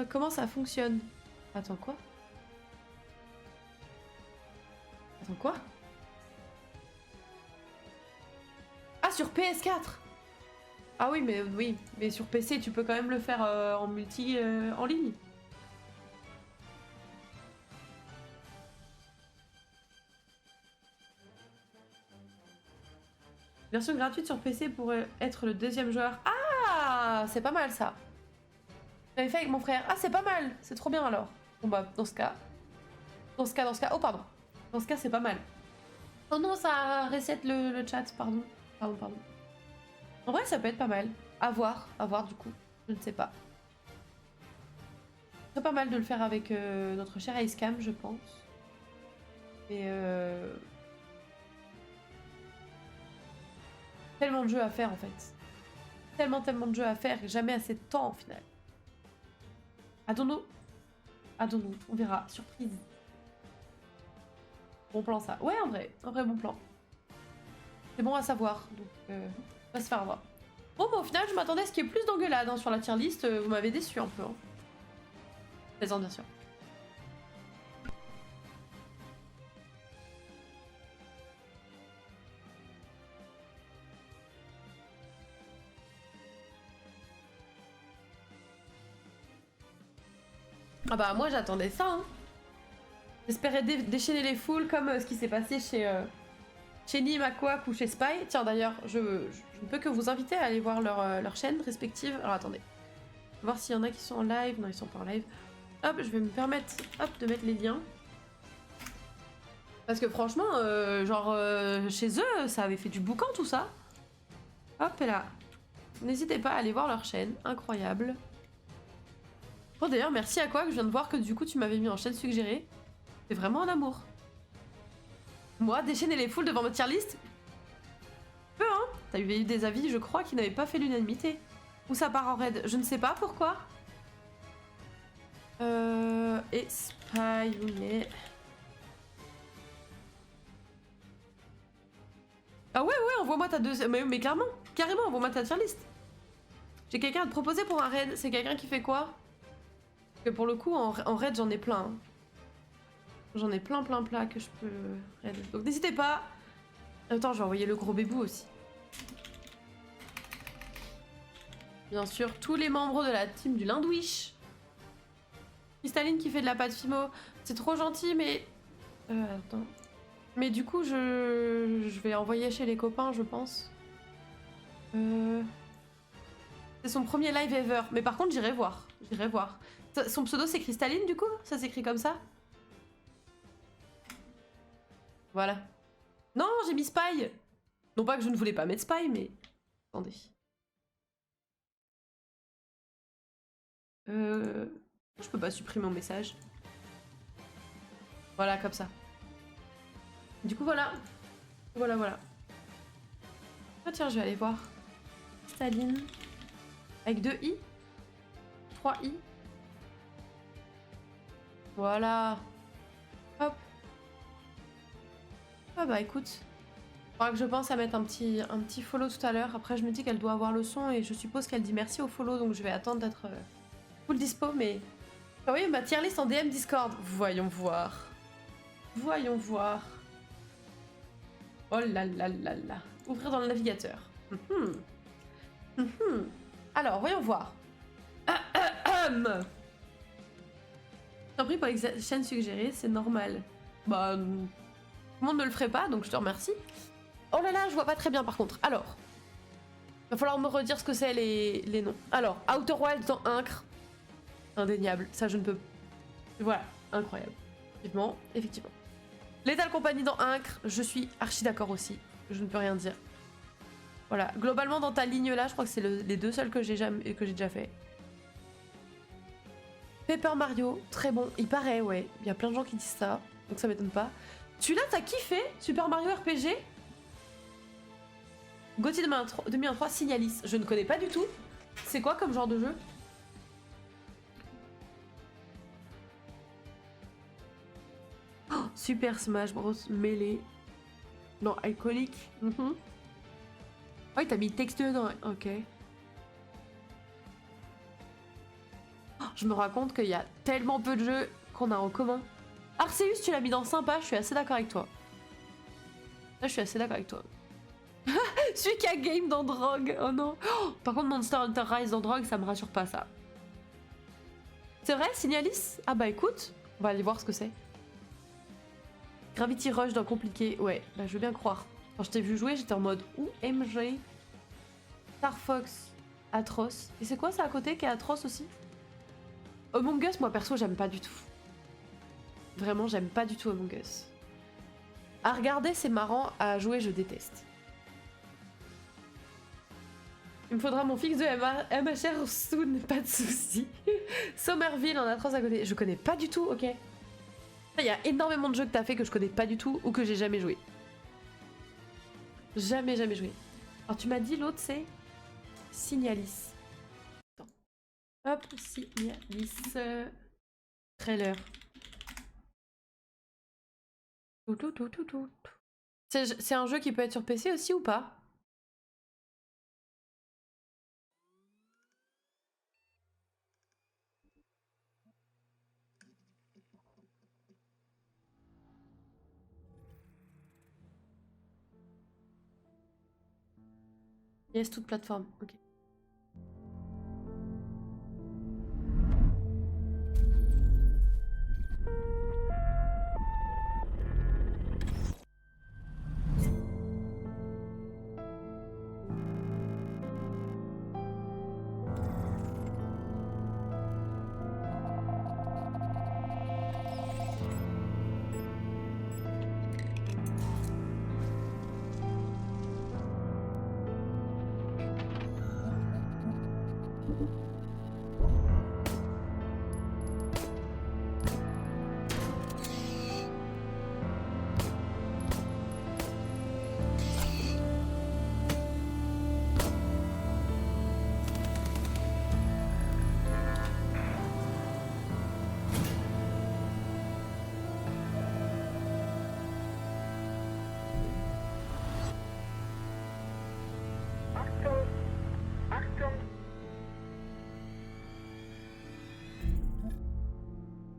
Comment ça fonctionne? Attends, quoi? Attends, quoi? Ah, sur PS4! Ah oui, mais sur PC, tu peux quand même le faire en multi, en ligne. Version gratuite sur PC pour être le deuxième joueur. Ah, c'est pas mal ça. J'avais fait avec mon frère. Ah, c'est pas mal. C'est trop bien alors. Bon bah, dans ce cas. Oh, pardon. Dans ce cas, c'est pas mal. Oh non, ça reset le chat, pardon. Pardon. En vrai, ça peut être pas mal. À voir du coup. Je ne sais pas. C'est pas mal de le faire avec notre cher Icecam, je pense. Et tellement de jeux à faire en fait. Tellement de jeux à faire et jamais assez de temps au final. Adonno, on verra. Surprise. Bon plan ça. Ouais, en vrai bon plan. C'est bon à savoir, donc on va se faire avoir. Bon, bah au final, je m'attendais à ce qu'il y ait plus d'engueulades hein, sur la tier list. Vous m'avez déçu un peu. Hein. Plaisant, bien sûr. Ah bah moi j'attendais ça. Hein. J'espérais déchaîner les foules comme ce qui s'est passé chez Nimakwak ou chez Spy. Tiens d'ailleurs, je ne peux que vous inviter à aller voir leur chaîne respective. Alors attendez. Voir s'il y en a qui sont en live. Non, ils sont pas en live. Hop, je vais me permettre de mettre les liens. Parce que franchement, chez eux, ça avait fait du boucan tout ça. Hop, et là. N'hésitez pas à aller voir leur chaîne. Incroyable. Oh d'ailleurs, merci à quoi que je viens de voir que du coup tu m'avais mis en chaîne suggérée. C'est vraiment un amour. Moi, déchaîner les foules devant ma tier list? Peu hein. T'as eu des avis, je crois, qui n'avaient pas fait l'unanimité. Ou ça part en raid, je ne sais pas pourquoi. Et Spy, mais... Ah ouais, envoie-moi ta deux... Mais clairement, carrément, envoie-moi ta tier list. J'ai quelqu'un à te proposer pour un raid. C'est quelqu'un qui fait quoi? Parce que pour le coup, en raid, j'en ai plein. Hein. J'en ai plein que je peux raid. Donc n'hésitez pas. Attends, je vais envoyer le gros bébou aussi. Bien sûr, tous les membres de la team du Lindwish. Cristalline qui fait de la pâte Fimo. C'est trop gentil, mais... attends. Mais du coup, je vais envoyer chez les copains, je pense. C'est son premier live ever. Mais par contre, j'irai voir. Son pseudo, c'est Cristalline, du coup? Ça s'écrit comme ça? Voilà. Non, j'ai mis Spy. Non pas que je ne voulais pas mettre Spy, mais... Attendez. Je peux pas supprimer mon message. Voilà, comme ça. Du coup, voilà. Voilà. Ah tiens, je vais aller voir. Staline. Avec 2 i. 3 i. Voilà. Hop. Ah bah écoute. Faudra que je pense à mettre un petit follow tout à l'heure. Après, je me dis qu'elle doit avoir le son et je suppose qu'elle dit merci au follow, donc je vais attendre d'être full dispo, mais... Ah oui, ma tier list en DM Discord. Voyons voir. Oh là là. Ouvrir dans le navigateur. Alors, voyons voir. T'en prie pour les chaînes suggérées, c'est normal. Bah, tout le monde ne le ferait pas, donc je te remercie. Oh là là, je vois pas très bien par contre. Alors, va falloir me redire ce que c'est les noms. Alors, Outer Wilds dans Incre. Indéniable, ça je ne peux... Voilà, incroyable. Effectivement. Lethal Company dans Incre, je suis archi d'accord aussi. Je ne peux rien dire. Voilà, globalement dans ta ligne là, je crois que c'est les deux seuls que j'ai déjà fait. Paper Mario, très bon. Il paraît, ouais. Il y a plein de gens qui disent ça, donc ça m'étonne pas. Celui-là, t'as kiffé Super Mario RPG Gauthier 2023, Signalis. Je ne connais pas du tout. C'est quoi comme genre de jeu? Oh, Super Smash Bros. Melee. Non, Iconic. Oh, il t'a mis texte dedans. Ok. Oh, je me rends compte qu'il y a tellement peu de jeux qu'on a en commun. Arceus, tu l'as mis dans sympa, je suis assez d'accord avec toi. Là, je suis assez d'accord avec toi. Celui qui a game dans Drogue, oh non. Oh, par contre, Monster Hunter Rise dans Drogue, ça me rassure pas, ça. C'est vrai, Signalis? Ah bah écoute, on va aller voir ce que c'est. Gravity Rush dans Compliqué, ouais, bah je veux bien croire. Quand je t'ai vu jouer, j'étais en mode OMG. Star Fox, Atroce. Et c'est quoi ça à côté qui est Atroce aussi? Among Us, moi perso, j'aime pas du tout. Vraiment, j'aime pas du tout Among Us. À regarder, c'est marrant. À jouer, je déteste. Il me faudra mon fixe de MHR soon, pas de soucis. Somerville en Atroce à côté. Je connais pas du tout, ok. Il y a énormément de jeux que t'as fait que je connais pas du tout ou que j'ai jamais joué. Jamais joué. Alors tu m'as dit l'autre c'est Signalis. Attends. Hop, Signalis. Trailer. C'est un jeu qui peut être sur PC aussi ou pas? Yes, toute plateforme. Ok.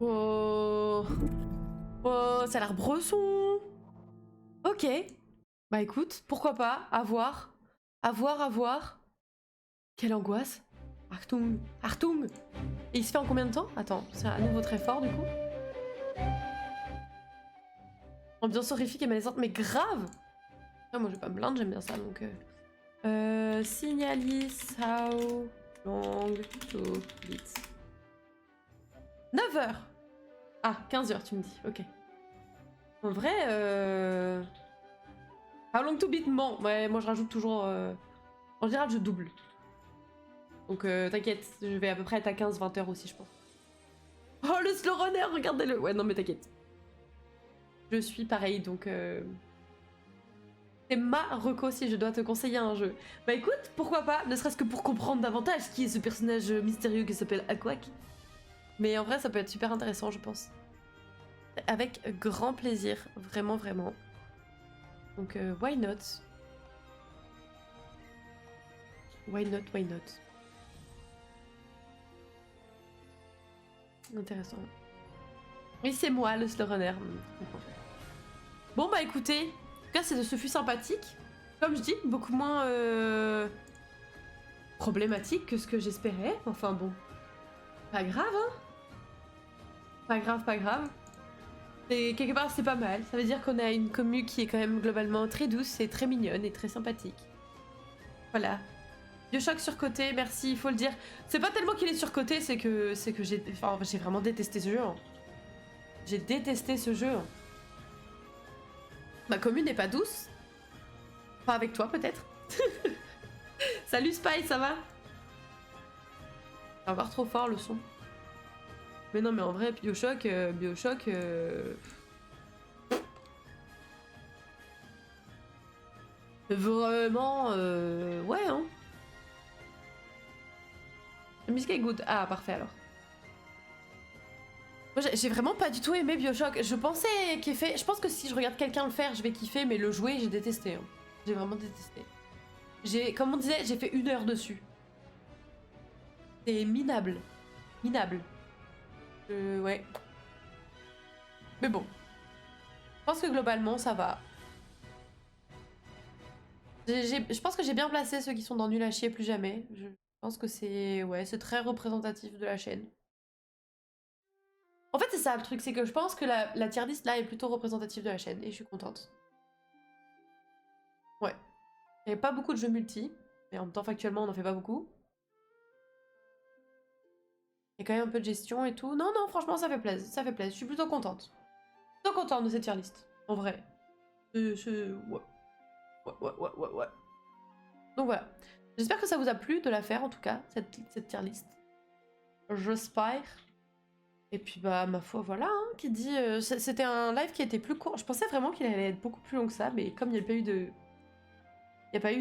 Oh. Oh, ça a l'air bresson. Ok. Bah écoute, pourquoi pas, à voir. À voir. Quelle angoisse. Achtung, Achtung. Et il se fait en combien de temps? Attends, c'est à nouveau très fort du coup. Ambiance horrifique et malaisante, mais grave. Ah, moi je vais pas me plaindre, j'aime bien ça donc... Signalis, how long to beat? 9h. Ah, 15h tu me dis, ok. En vrai, how long to beat? Non, ouais, moi je rajoute toujours... En général je double. Donc t'inquiète, je vais à peu près être à 15-20 heures aussi je pense. Oh le slow runner, regardez-le. Ouais non mais t'inquiète. Je suis pareil donc... C'est ma reco si je dois te conseiller un jeu. Bah écoute, pourquoi pas, ne serait-ce que pour comprendre davantage qui est ce personnage mystérieux qui s'appelle Aquac. Mais en vrai ça peut être super intéressant je pense. Avec grand plaisir, vraiment. Donc why not? Why not? Intéressant. Oui c'est moi le slow runner. Bon bah écoutez, en tout cas ce fut sympathique. Comme je dis, beaucoup moins problématique que ce que j'espérais. Enfin bon, pas grave hein. Pas grave. Et quelque part c'est pas mal. Ça veut dire qu'on a une commu qui est quand même globalement très douce et très mignonne et très sympathique. Voilà. Bioshock surcoté, merci, il faut le dire. C'est pas tellement qu'il est surcoté, c'est que j'ai vraiment détesté ce jeu. Hein. J'ai détesté ce jeu. Ma commune n'est pas douce. Pas avec toi peut-être. Salut Spy, ça va? C'est encore trop fort le son. Mais non mais en vrai, Bioshock... Vraiment... Ouais hein. La musique est good. Ah parfait alors. Moi j'ai vraiment pas du tout aimé Bioshock. Je pensais kiffer. Je pense que si je regarde quelqu'un le faire, je vais kiffer, mais le jouer, j'ai détesté. Hein. J'ai vraiment détesté. Comme on disait, j'ai fait 1 heure dessus. C'est minable. Minable. Ouais. Mais bon. Je pense que globalement, ça va. Je pense que j'ai bien placé ceux qui sont dans Nul à chier plus jamais. Je pense que c'est... Ouais, c'est très représentatif de la chaîne. En fait, c'est ça le truc, c'est que je pense que la tier list là est plutôt représentative de la chaîne et je suis contente. Ouais. Il n'y avait pas beaucoup de jeux multi, mais en même temps, factuellement, on n'en fait pas beaucoup. Il y a quand même un peu de gestion et tout. Non, non, franchement, ça fait plaisir. Ça fait plaisir. Je suis plutôt contente. Plutôt contente de cette tier list, en vrai. Ouais. Ouais. Donc voilà. J'espère que ça vous a plu de la faire, en tout cas, cette tier list. J'espère. Et puis bah ma foi voilà, hein, qui dit c'était un live qui était plus court. Je pensais vraiment qu'il allait être beaucoup plus long que ça, mais comme il n'y a pas eu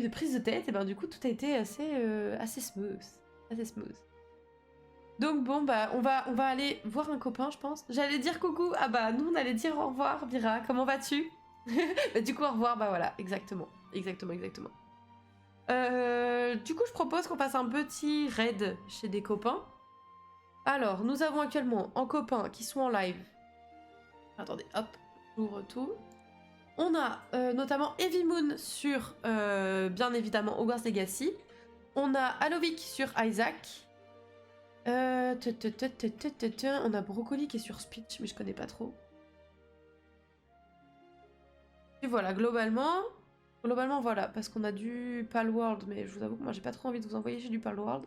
de prise de tête, et ben du coup tout a été assez smooth, assez smooth. Donc bon bah on va aller voir un copain je pense. J'allais dire coucou, ah bah nous on allait dire au revoir Vira, comment vas-tu? Bah du coup au revoir, bah voilà, exactement. Du coup je propose qu'on fasse un petit raid chez des copains. Alors, nous avons actuellement en copains qui sont en live. Attendez, hop, j'ouvre tout. On a notamment Heavy Moon sur, bien évidemment, Hogwarts Legacy. On a Alovic sur Isaac. On a Broccoli qui est sur Speech, mais je connais pas trop. Et voilà, globalement, voilà, parce qu'on a du Palworld, mais je vous avoue que moi j'ai pas trop envie de vous envoyer chez du Palworld.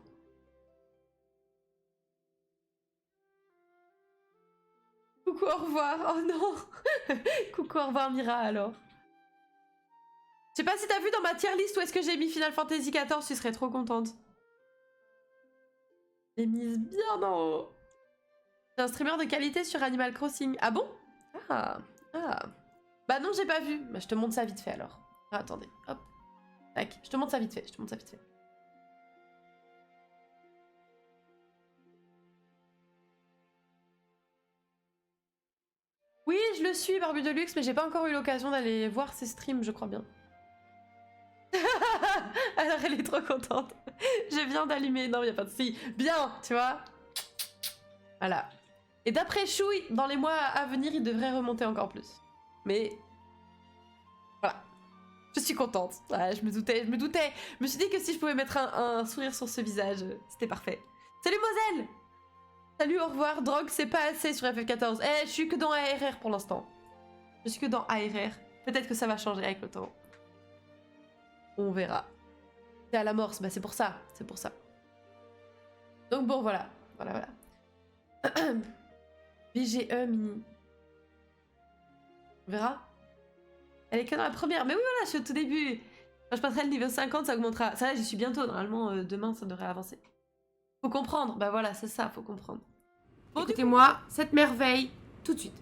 Coucou, au revoir. Oh non. Coucou, au revoir Mira alors. Je sais pas si t'as vu dans ma tier list où est-ce que j'ai mis Final Fantasy XIV, tu serais trop contente. J'ai mise bien en haut. C'est un streamer de qualité sur Animal Crossing. Ah bon? Ah. Bah non, j'ai pas vu. Bah je te montre ça vite fait alors. Ah, attendez, hop. Tac, je te montre ça vite fait, Oui, je le suis, Barbu de Luxe, mais j'ai pas encore eu l'occasion d'aller voir ses streams, je crois bien. Alors elle est trop contente. Je viens d'allumer. Non, y a pas de si. Bien, tu vois. Voilà. Et d'après Chouille, dans les mois à venir, il devrait remonter encore plus. Mais voilà. Je suis contente. Ouais, je me doutais. Je me suis dit que si je pouvais mettre un sourire sur ce visage, c'était parfait. Salut Moselle. Salut, au revoir. Drogue, c'est pas assez sur FF14. Eh, je suis que dans ARR pour l'instant. Je suis que dans ARR. Peut-être que ça va changer avec le temps. On verra. C'est à l'amorce, bah c'est pour ça. Donc bon, voilà. BGE mini. On verra. Elle est que dans la première. Mais oui, voilà, je suis au tout début. Quand je passerai le niveau 50, ça augmentera. Ça, là, j'y suis bientôt. Normalement, demain, ça devrait avancer. Faut comprendre. Bah voilà, c'est ça, faut comprendre. Bon, écoutez-moi, cette merveille, tout de suite.